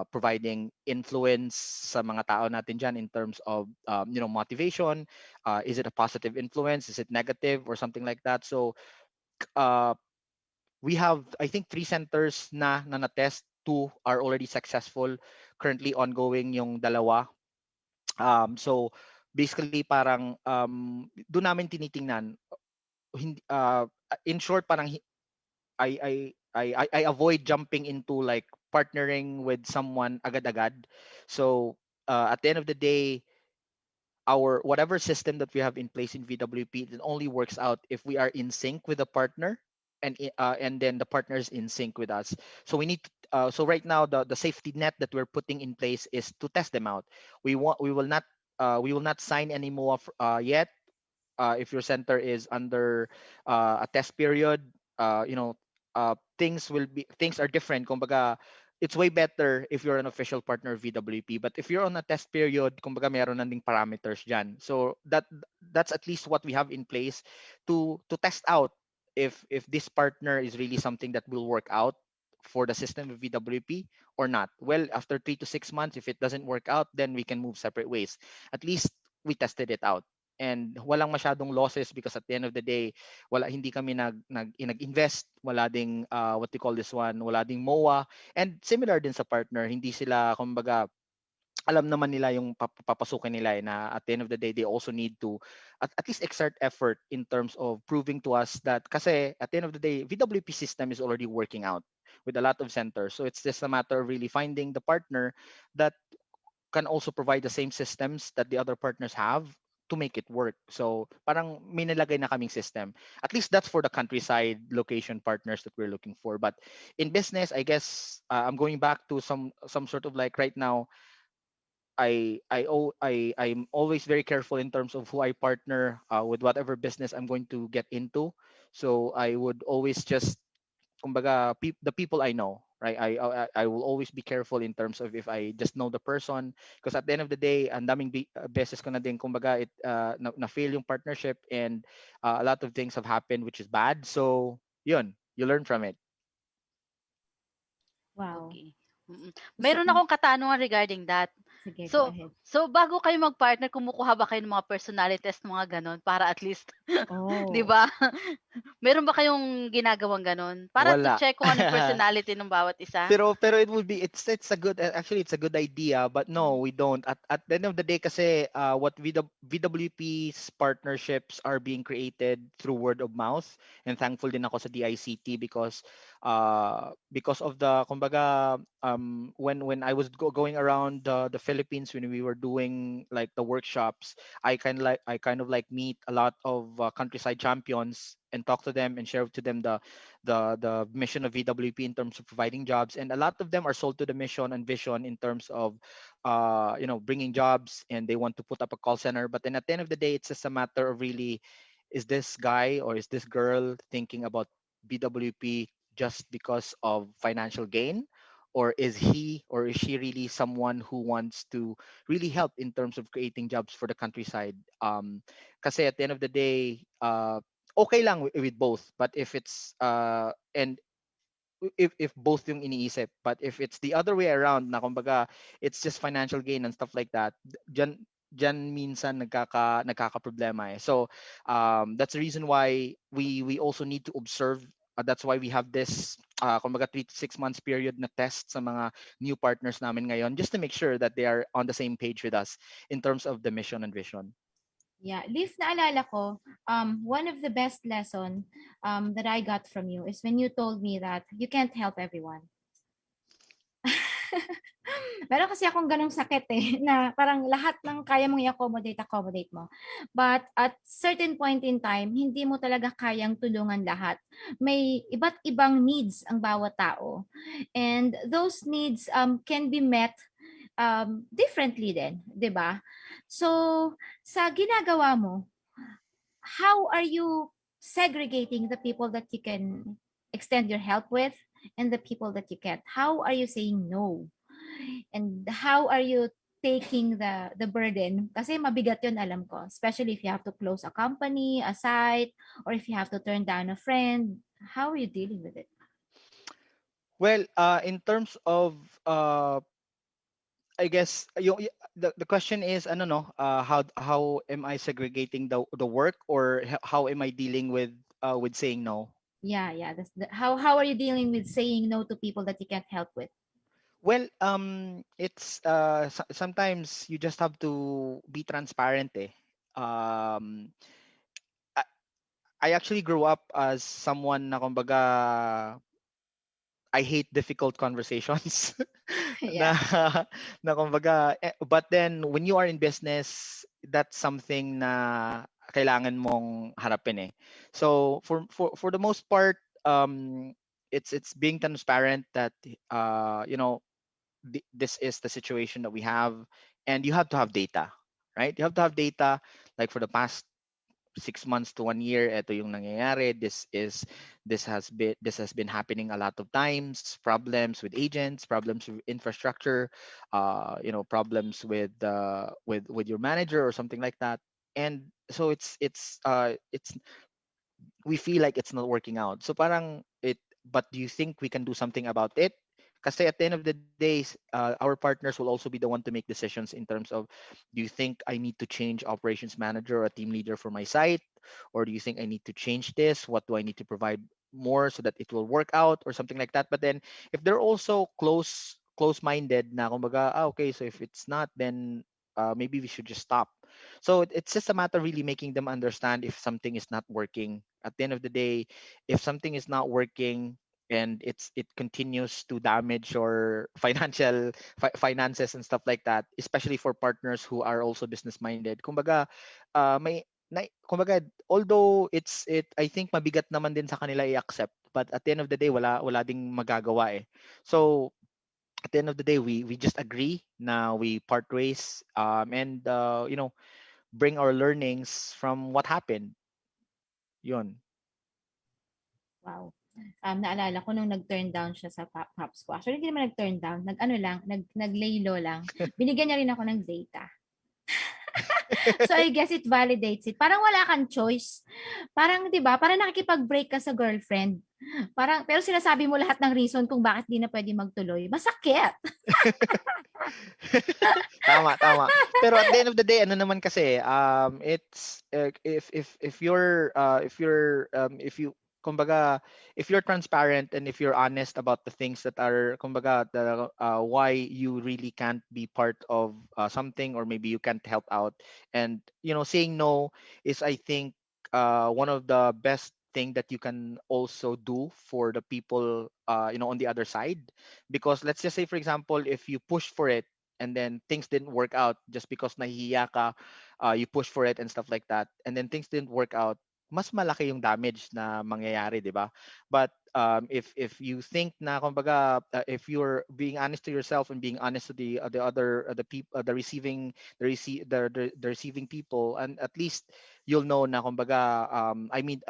providing influence sa mga tao natin dyan in terms of motivation? Is it a positive influence? Is it negative or something like that? So we have, I think, 3 centers na test. 2 are already successful. Currently ongoing yung dalawa. So basically parang doon namin tinitingnan, in short, parang I avoid jumping into like partnering with someone agad-agad. So at the end of the day, our whatever system that we have in place in VWP, it only works out if we are in sync with the partner, and then the partner is in sync with us. So we need so right now the safety net that we're putting in place is to test them out. We will not sign any more yet. If your center is under a test period, things are different. Kumbaga, it's way better if you're an official partner of VWP. But if you're on a test period, kumbaga meron na ding parameters dyan. So that's at least what we have in place to test out if this partner is really something that will work out for the system of VWP or not. Well, after 3 to 6 months, if it doesn't work out, then we can move separate ways. At least we tested it out. And walang masyadong losses because at the end of the day, hindi kami nag-invest, wala ding what do you call this one, wala ding MOA. And similar din sa partner, hindi sila, kumbaga, alam naman nila yung papasukin nila na at the end of the day, they also need to at least exert effort in terms of proving to us that, kasi at the end of the day, VWP system is already working out with a lot of centers. So it's just a matter of really finding the partner that can also provide the same systems that the other partners have to make it work. So parang may nilagay na kaming system. At least that's for the countryside location partners that we're looking for. But in business, I guess I'm going back to some sort of like right now, I'm always very careful in terms of who I partner with whatever business I'm going to get into. So I would always just, kumbaga, the people I know, right? I will always be careful in terms of if I just know the person, because at the end of the day, ang daming beses ko na din, kumbaga, na fail yung partnership, and a lot of things have happened which is bad. So yun, you learn from it.
Wow.
Okay. Meron akong katanungan regarding that.
Sige, go
So,
ahead.
so bago kayo mag-partner, kumukuha ba kayo ng mga personality test, mga ganon, para at least, di
Oh.
ba? Meron ba kayong ginagawang ganon? Para to
Wala.
check kung ano yung personality ng bawat isa?
Pero it would be, it's a good, actually it's a good idea, but no, we don't. At the end of the day kasi what VWP's partnerships are being created through word of mouth, and thankful din ako sa DICT because of the, kumbaga, when I was going around the Philippines, when we were doing like the workshops, I kind of like meet a lot of countryside champions and talk to them and share to them the mission of VWP in terms of providing jobs, and a lot of them are sold to the mission and vision in terms of bringing jobs, and they want to put up a call center. But then at the end of the day, it's just a matter of really, is this guy or is this girl thinking about VWP just because of financial gain, or is he or is she really someone who wants to really help in terms of creating jobs for the countryside? Kasi at the end of the day, okay lang with both, but if it's and if both yung iniisip, but if it's the other way around na, kumbaga, it's just financial gain and stuff like that, dyan minsan nagkaka-problema eh. So that's the reason why we also need to observe. That's why we have this kumbaga 3 to 6 months period na test sa mga new partners namin ngayon, just to make sure that they are on the same page with us in terms of the mission and vision.
Yeah, Leaf, naalala ko, one of the best lesson that I got from you is when you told me that you can't help everyone. Meron kasi akong ganong sakit na parang lahat ng kaya mong i-accommodate mo. But at certain point in time, hindi mo talaga kayang tulungan lahat. May iba't ibang needs ang bawat tao. And those needs can be met differently din, 'di ba? So, sa ginagawa mo, how are you segregating the people that you can extend your help with and the people that you can't? How are you saying no? And how are you taking the burden? Kasi mabigat yun, alam ko. Especially if you have to close a company, a site, or if you have to turn down a friend. How are you dealing with it?
Well, in terms of I guess the question is ano no, how am I segregating the work, or how am I dealing with saying no?
Yeah. How are you dealing with saying no to people that you can't help with?
Well, it's sometimes you just have to be transparent eh. Um, I, I actually grew up as someone na kumbaga I hate difficult conversations. na
Yeah.
na kumbaga but then when you are in business, that's something na kailangan mong harapin eh. So for the most part, it's being transparent that this is the situation that we have, and you have to have data, right? You have to have data, like for the past 6 months to 1 year, ito yung nangyayari. This has been happening a lot of times. Problems with agents, problems with infrastructure, problems with your manager or something like that. And so it's we feel like it's not working out. So parang but do you think we can do something about it? Kasi at the end of the day, our partners will also be the one to make decisions in terms of, do you think I need to change operations manager or a team leader for my site? Or do you think I need to change this? What do I need to provide more so that it will work out or something like that? But then if they're also close-minded na kumbaga, okay, so if it's not, then maybe we should just stop. So it's just a matter of really making them understand if something is not working. At the end of the day, if something is not working and it continues to damage your finances and stuff like that, especially for partners who are also business minded. Kumbaga, kumbaga, although I think mabigat naman din sa kanila i-accept, but at the end of the day wala ding magagawa eh. So at the end of the day, we just agree na we part ways, and bring our learnings from what happened. Yun.
Wow. Naalala ko nung nag-turn down siya sa Pops ko. Actually, hindi naman nag-turn down. Nag-lay low lang. Binigyan niya rin ako ng data. So, I guess it validates it. Parang wala kang choice. Parang, di ba, parang nakikipag-break ka sa girlfriend. Pero sinasabi mo lahat ng reason kung bakit di na pwede magtuloy. Masakit.
Tama. Pero at the end of the day, ano naman kasi, it's if you kumbaga, if you're transparent and if you're honest about the things that are kumbaga why you really can't be part of something, or maybe you can't help out, and saying no is, I think, one of the best thing that you can also do for the people on the other side. Because let's just say, for example, if you push for it and then things didn't work out just because nahihiya ka, you push for it and stuff like that, and then things didn't work out, mas malaki yung damage na mangyayari, di ba? But if you think na kumbaga, if you're being honest to yourself and being honest to the other the people, the receiving people, and at least you'll know na kumbaga, I made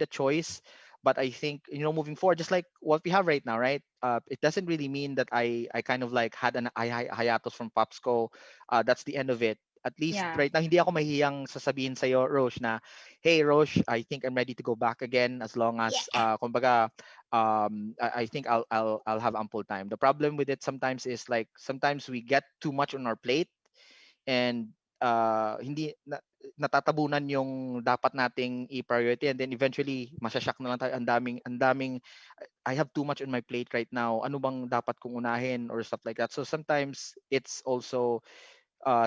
a choice. But I think, moving forward, just like what we have right now, right? It doesn't really mean that I kind of like had an hiatus from Popsco. That's the end of it. At least
Yeah.
right now, hindi ako mahihiyang sasabihin sa'yo, Roche, na, hey, Roche, I think I'm ready to go back again, as long as, kumbaga, I think I'll have ample time. The problem with it sometimes is, like, sometimes we get too much on our plate, and hindi natatabunan yung dapat nating i-priority, and then eventually masyashock na lang tayo. Ang daming I have too much on my plate right now. Ano bang dapat kong unahin or stuff like that. So sometimes it's also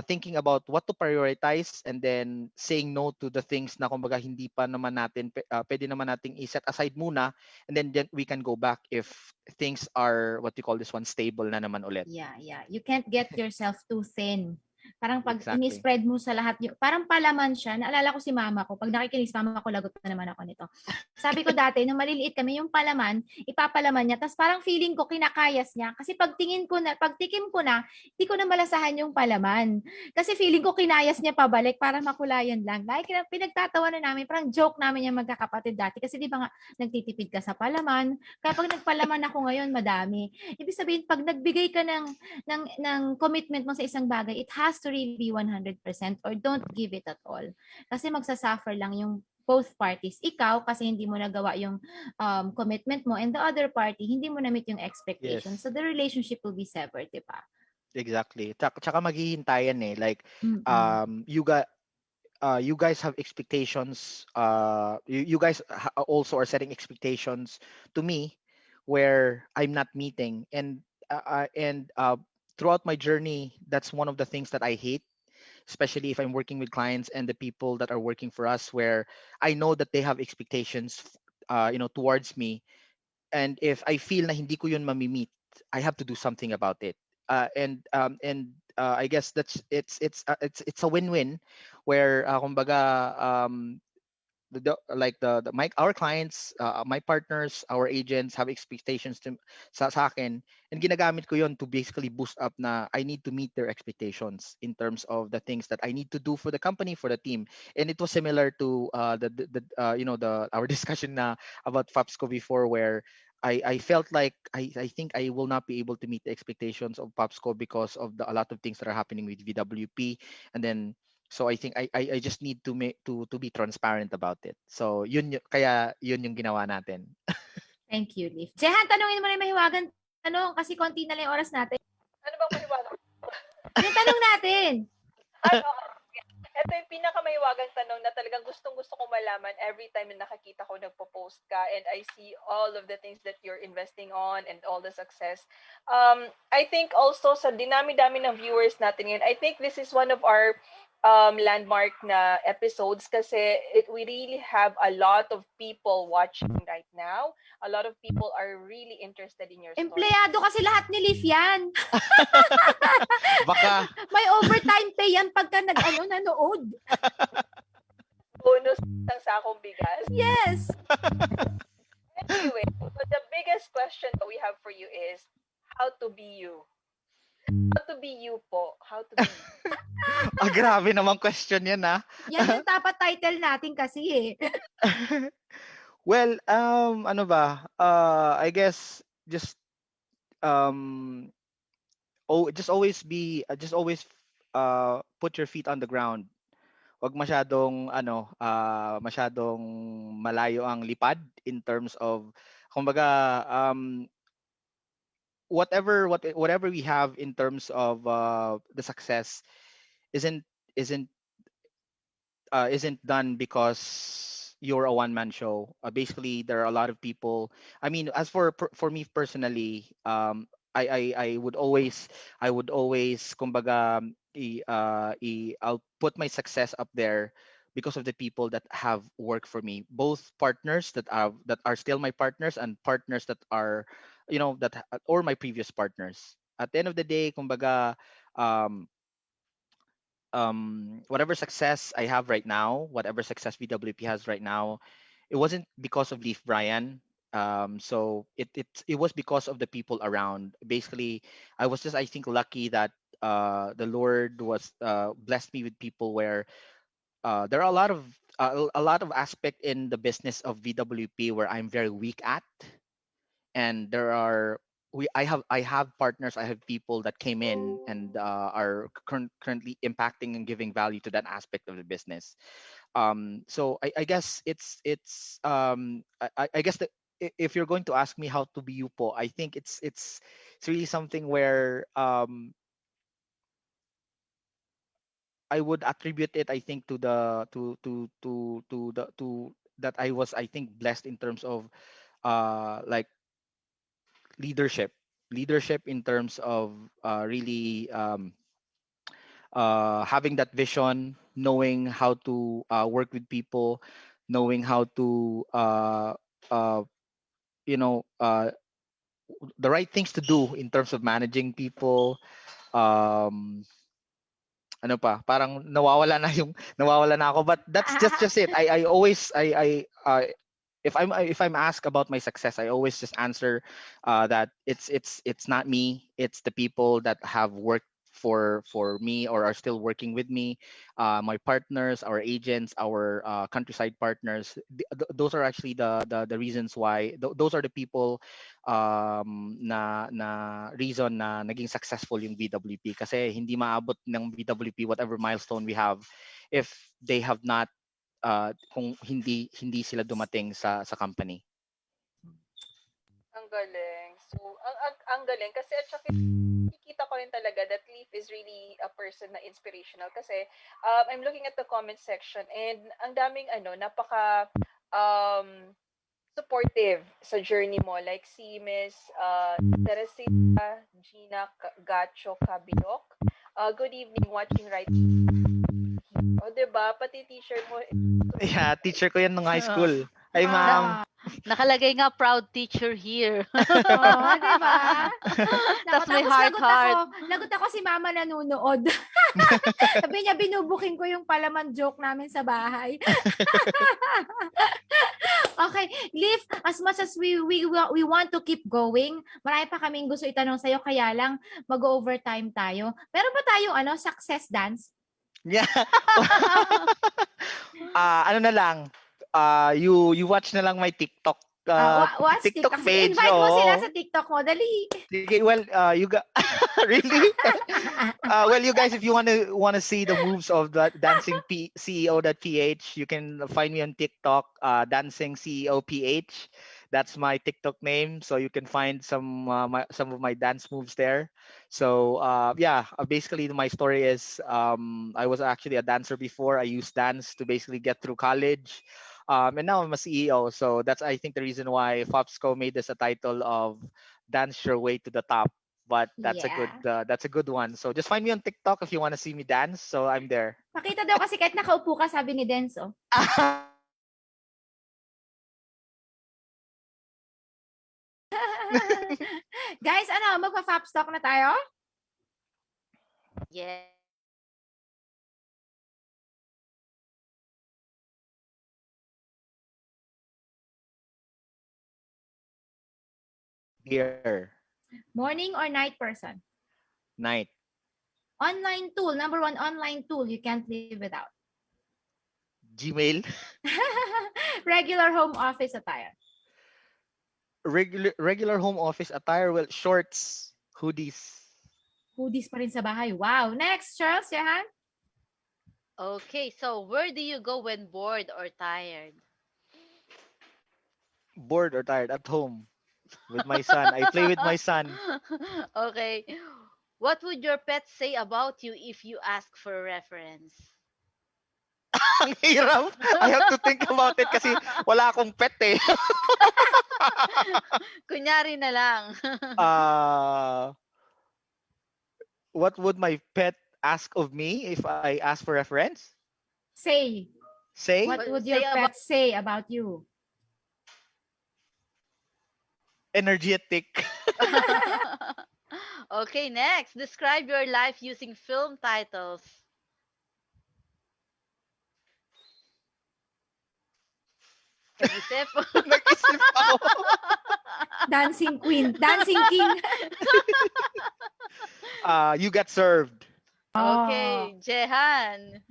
thinking about what to prioritize, and then saying no to the things na kumbaga hindi pa naman natin pwede naman nating i-set aside muna, and then we can go back if things are what you call this one stable na naman ulit.
Yeah. You can't get yourself too thin. Parang pag
Exactly.
ini-spread mo sa lahat, parang palaman siya. Naalala ko si mama ko. Pag nakikinig si mama ko, lagot na naman ako nito. Sabi ko dati, nung maliliit kami, yung palaman, ipapalaman niya. Tapos parang feeling ko, kinakayas niya. Kasi pag tikim ko na, hindi ko na malasahan yung palaman. Kasi feeling ko, kinayas niya pabalik para makulayan lang. Like, pinagtatawanan namin, parang joke namin yung magkakapatid dati. Kasi di ba nga, nagtitipid ka sa palaman. Kaya pag nagpalaman ako ngayon, madami. Ibig sabihin, pag nagbigay ka ng commitment mo sa isang bagay, it has to really be 100% or don't give it at all. Kasi magsasuffer lang yung both parties. Ikaw, kasi hindi mo nagawa yung commitment mo, and the other party, hindi mo na-meet yung expectations.
Yes.
So the relationship will be severed, di ba?
Exactly. Tsaka maghihintayan eh. Like,
Mm-mm.
you guys have expectations. You guys also are setting expectations to me where I'm not meeting, and throughout my journey, that's one of the things that I hate, especially if I'm working with clients and the people that are working for us, where I know that they have expectations, towards me, and if I feel na hindi ko yun mamimit, I have to do something about it. I guess it's a win-win, where kumbaga, our clients, my partners, our agents have expectations sa akin, and ginagamit ko yon to basically boost up na I need to meet their expectations in terms of the things that I need to do for the company, for the team. And it was similar to our discussion na about Fapsco before, where I felt like I think I will not be able to meet the expectations of Popsco because of a lot of things that are happening with VWP, and then so I think I just need to be transparent about it. So kaya yun yung ginawa natin.
Thank you, Leaf. Jehan, tanungin mo na yung mahiwagang tanong kasi konti na lang yung oras natin.
Ano bang mahiwagang?
Yung tanong natin.
Ito yung pinakamahiwagang tanong na talagang gustong-gusto ko malaman every time na nakakita ko nagpo-post ka and I see all of the things that you're investing on and all the success. I think also sa dinami-dami ng viewers natin ngayon, I think this is one of our landmark na episodes kasi we really have a lot of people watching right now. A lot of people are really interested in your story.
Empleyado kasi lahat ni Leaf yan.
Baka
may overtime pay yan pagka nanood.
Bonus ng sakong bigas.
Yes.
Anyway, so the biggest question that we have for you is how to be you. How to be you po. How to be you.
Grabe naman question yan ah.
Yan yung dapat title natin kasi eh.
Well, ano ba? I guess just just always put your feet on the ground. Wag masyadong masyadong malayo ang lipad in terms of kumbaga whatever we have in terms of the success isn't done because you're a one-man show. Basically, there are a lot of people. I mean, as for me personally, I would always kumbaga I'll put my success up there because of the people that have worked for me, both partners that are still my partners and partners that are or my previous partners. At the end of the day, kumbaga, whatever success I have right now, whatever success VWP has right now, it wasn't because of Leaf Brian. So it was because of the people around. Basically, I was just, I think, lucky that the Lord was blessed me with people where there are a lot of aspect in the business of VWP where I'm very weak at, and I have partners, I have people that came in and are currently impacting and giving value to that aspect of the business. So I guess I guess that if you're going to ask me how to be you po, I think it's really something where I would attribute it, I think, to the to that I was, I think, blessed in terms of like leadership in terms of really having that vision, knowing how to work with people, knowing how to uh, you know the right things to do in terms of managing people. um ano pa, parang nawawala na ako, but that's just it. I always if I'm asked about my success, I always just answer that it's not me, it's the people that have worked for me or are still working with me, my partners, our agents, our countryside partners. Those are actually the reasons why those are the people na reason na naging successful yung BWP, kasi hindi maabot ng BWP whatever milestone we have if they have not kung hindi sila dumating sa company.
Ang galing. So, ang galing kasi at saka nakikita ko rin talaga that Leaf is really a person na inspirational kasi I'm looking at the comment section and ang daming napaka supportive sa journey mo, like si Miss Teresita Gina Gacho Cabiok. Good evening, watching right. O, diba? Pati teacher mo.
Yeah, teacher ko yan nung high school. Ay, ma'am.
Nakalagay nga proud teacher here.
Oo, diba?
Tas may
Tapos
heart.
lagot ako si mama nanonood. Sabi niya, binubuking ko yung palaman joke namin sa bahay. Okay, Liv, as much as we want to keep going, marami pa kaming gusto itanong sa'yo, kaya lang mag-overtime tayo. Meron ba tayong success dance?
Yeah. Ano na lang, you watch na lang my TikTok
What's
TikTok page.
Invite mo sila sa TikTok mo, dali.
Sige, well, you got really? Well, you guys, if you want to see the moves of the dancing CEO.ph, you can find me on TikTok, dancing CEO.ph. That's my TikTok name, so you can find some of my dance moves there. So basically my story is I was actually a dancer before. I used dance to basically get through college. And now I'm a CEO, so that's I think the reason why FOPSCO made this a title of "Dance Your Way to the Top." But that's a good one. So just find me on TikTok if you want to see me dance. So I'm there.
Pakita daw kasi kahit nakaupo ka, sabi ni Denso. Guys, magpa-FOPS talk na tayo?
Yeah.
Here.
Morning or night person?
Night.
Online tool, number one online tool you can't live without.
Gmail.
Regular home office attire.
Regular home office attire, well, shorts, hoodies.
Hoodies pa rin sa bahay. Wow. Next, Charles, your hand?
Okay, so where do you go when bored or tired?
Bored or tired? At home. With my son. I play with my son.
Okay. What would your pet say about you if you ask for reference?
Ang hirap. I have to think about it kasi wala akong pet eh.
Kunyari na lang.
What would my pet ask of me if I ask for reference?
Say.
Say?
What would your pet say about you?
Energetic.
Okay, next. Describe your life using film titles. Nag-isip.
Nag-isip ako.
Dancing Queen. Dancing King.
You got served.
Okay, Jehan.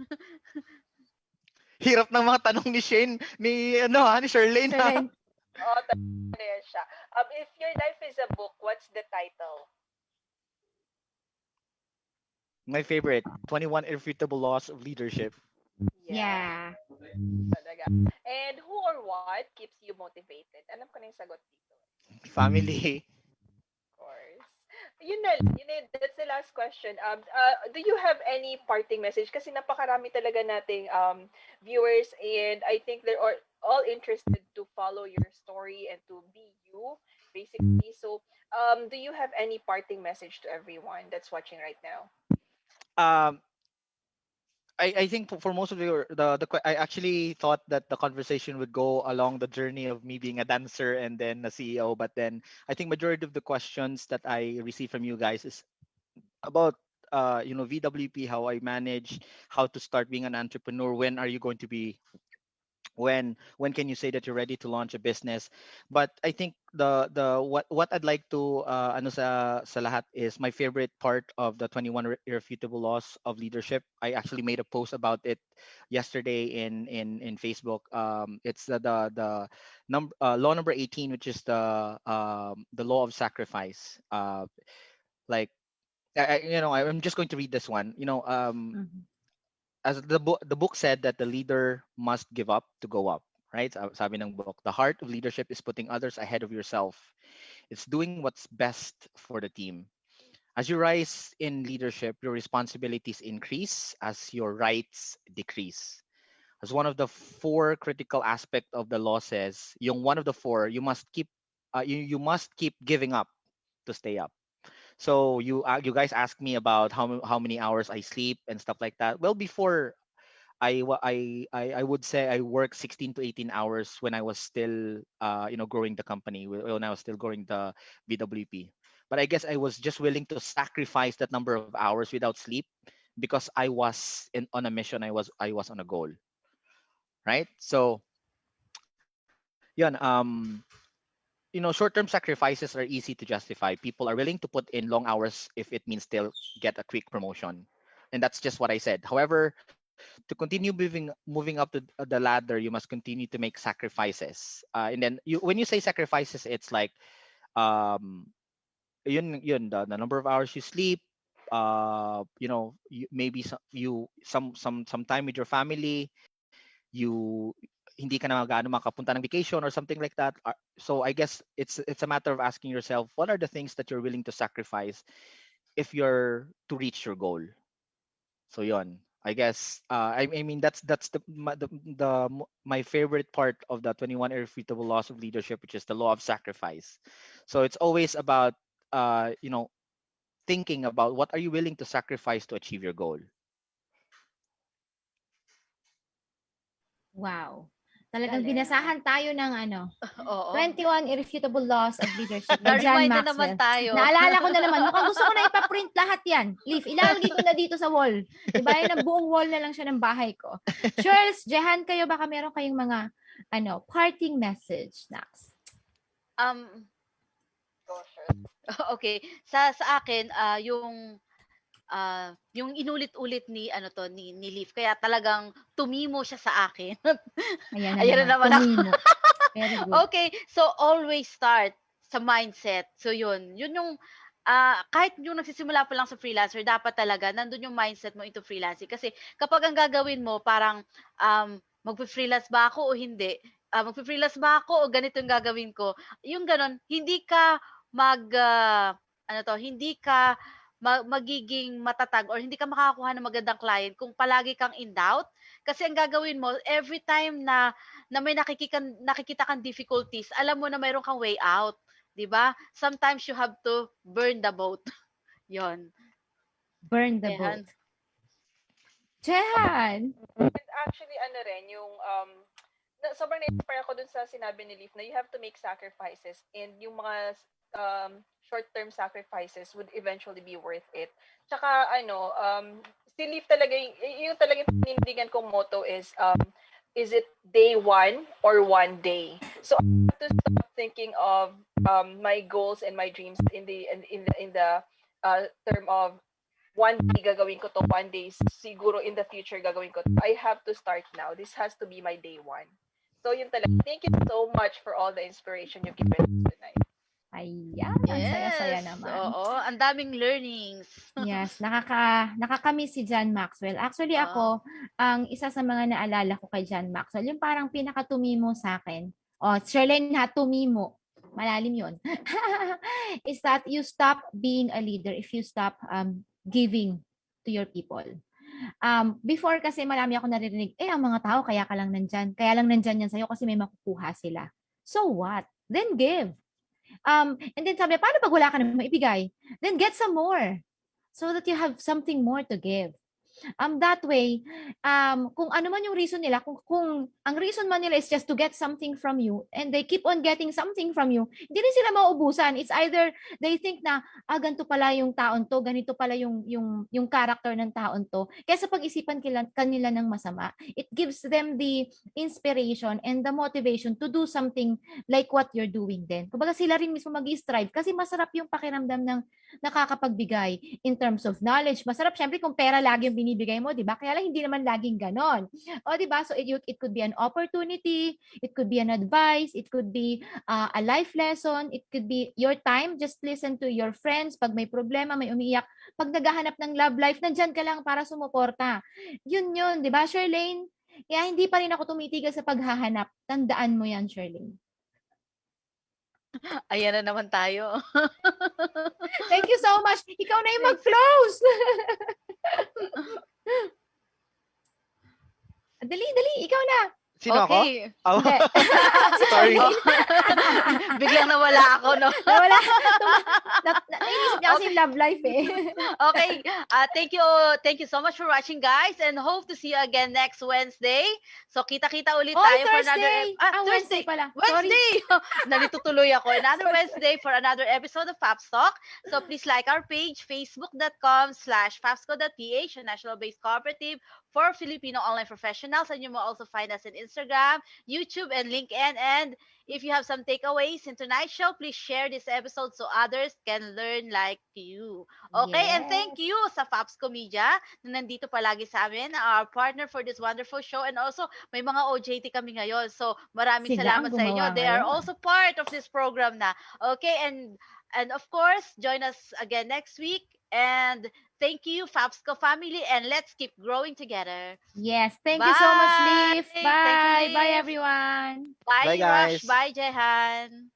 Hirap ng mga tanong ni Shane, ni Sherlyn.
Oh, talaga yan siya. If your life is a book, what's the title?
My favorite, 21 Irrefutable Laws of Leadership.
Yeah.
Talaga. And who or what keeps you motivated? Alam ko na yung sagot dito.
Family.
Of course. Yun na, that's the last question. Do you have any parting message? Kasi napakarami talaga nating viewers and I think they're all interested to follow your story and to be you, basically. So, do you have any parting message to everyone that's watching right now?
I think for most of I actually thought that the conversation would go along the journey of me being a dancer and then a CEO, but then I think majority of the questions that I receive from you guys is about VWP, how I manage, how to start being an entrepreneur, when are you going to be, when can you say that you're ready to launch a business. But I think the what I'd like to ano sa lahat is my favorite part of the 21 irrefutable laws of leadership. I actually made a post about it yesterday in Facebook. It's the number law number 18, which is the law of sacrifice. Like I'm just going to read this one. As the book said, that the leader must give up to go up, right? Sabi ng book, the heart of leadership is putting others ahead of yourself. It's doing what's best for the team. As you rise in leadership, your responsibilities increase as your rights decrease. As one of the four critical aspect of the law says, yung one of the four, you must keep you must keep giving up to stay up. So you guys asked me about how many hours I sleep and stuff like that. Well, before I would say I worked 16 to 18 hours when I was still growing the company, when I was still growing the BWP. But I guess I was just willing to sacrifice that number of hours without sleep because I was on a mission. I was on a goal, right? So yun, short-term sacrifices are easy to justify. People are willing to put in long hours if it means they'll get a quick promotion. And that's just what I said. However, to continue moving up to the ladder, you must continue to make sacrifices. And then when you say sacrifices, it's like the number of hours you sleep, maybe some time with your family, you hindi ka na gaano makapunta ng vacation or something like that. So I guess it's a matter of asking yourself, what are the things that you're willing to sacrifice if you're to reach your goal? So yon, I guess I mean that's my favorite part of the 21 irrefutable laws of leadership, which is the law of sacrifice. So it's always about thinking about what are you willing to sacrifice to achieve your goal.
Wow. Talagang binasahan tayo ng
Oo.
21 Irrefutable Laws of Leadership by John
Na-remind na
Maxwell.
naman tayo.
Naalala ko na naman. Mukhang gusto ko na ipaprint lahat yan. Leaf, ilalagay ko na dito sa wall. Diba? Yung buong wall na lang siya ng bahay ko. Charles, Jehan, kayo baka meron kayong mga parting message, Nax?
Okay. Sa akin, yung inulit-ulit ni Leaf, kaya talagang tumimo siya sa akin. Ayan na naman
tumimo. Very good.
Okay, so always start sa mindset. So yun yung kahit yung nagsisimula pa lang sa freelancer, dapat talaga nandun yung mindset mo into freelancing. Kasi kapag ang gagawin mo parang magpe-freelance ba ako o hindi? Magpe-freelance ba ako o ganito yung gagawin ko? Yung ganon, hindi ka hindi ka magiging matatag or hindi ka makakakuha ng magandang client kung palagi kang in doubt. Kasi ang gagawin mo, every time na may nakikita kang difficulties, alam mo na mayroon kang way out. 'Di ba? Sometimes you have to burn the boat. Yon.
Burn the boat. Jehan!
Actually, yung sobrang na-inspire ako dun sa sinabi ni Leaf na you have to make sacrifices and yung mga short-term sacrifices would eventually be worth it. Tsaka si Leaf talaga yung talagang pinindigan kong motto is it day one or one day? So I have to stop thinking of my goals and my dreams in the term of one day gagawin ko to, one day siguro in the future gagawin ko to. I have to start now. This has to be my day one. So yun talaga. Thank you so much for all the inspiration you've given tonight.
Ayan, ang saya-saya naman.
Oo, ang daming learnings.
Yes, nakakamiss si John Maxwell. Actually ako, ang isa sa mga naalala ko kay John Maxwell, yung parang pinakatumimo sa akin. Sherlyn tumimo. Malalim yun. Is that you stop being a leader if you stop giving to your people. Before kasi marami ako naririnig, ang mga tao kaya lang nandyan yan sa'yo kasi may makukuha sila. So what? Then give. And then sabi, paano pag wala ka na maibigay? Then get some more so that you have something more to give. That way, kung ano man yung reason nila, kung ang reason man nila is just to get something from you and they keep on getting something from you, hindi rin sila mauubusan. It's either they think na, ganito pala yung taon to, ganito pala yung character ng taon to. Kaya sa pag-isipan kanila ng masama, it gives them the inspiration and the motivation to do something like what you're doing din. Kumbaga sila rin mismo mag-strive kasi masarap yung pakiramdam ng nakakapagbigay in terms of knowledge. Masarap syempre kung pera lagi yung binibigay mo, 'di ba? Kaya lang hindi naman laging ganon. O 'di ba? So it could be an opportunity, it could be an advice, it could be a life lesson, it could be your time. Just listen to your friends pag may problema, may umiiyak. Pag naghahanap ng love life, nandyan ka lang para sumuporta. Yun, 'di ba, Charlene? Kaya hindi pa rin ako tumitigil sa paghahanap. Tandaan mo yan, Charlene.
Ayan na naman tayo.
Thank you so much. Ikaw na yung mag-close. Dali, ikaw na.
Sino
Okay.
ako?
Hindi.
Sorry.
Biglang nawala ako, no?
Nawala. Nainisip niya kasi yung love life eh.
Okay. Thank you so much for watching, guys, and hope to see you again next Wednesday. So kita-kita ulit tayo for another
Thursday. Wednesday pala.
Wednesday. Nalito tuloy ako. Another Wednesday for another episode of Fabs Talk. So please like our page, facebook.com/fabsco.ph, a national-based cooperative for Filipino online professionals, and you will also find us on Instagram, YouTube, and LinkedIn. And if you have some takeaways in tonight's show, please share this episode so others can learn like you. Okay, and thank you sa Fabsco Media na nandito palagi sa amin, our partner for this wonderful show. And also, may mga OJT kami ngayon. So, maraming
Sila
salamat
ang
sa inyo.
gumawa
They are
ngayon.
also part of this program na. Okay, and of course, join us again next week. And thank you, Fabsco family, and let's keep growing together.
Yes, thank you so much, Leaf.
Bye. Thank you,
Bye.
Leaf.
Bye, everyone.
Bye,
Bye, guys.
Rush. Bye, Jehan.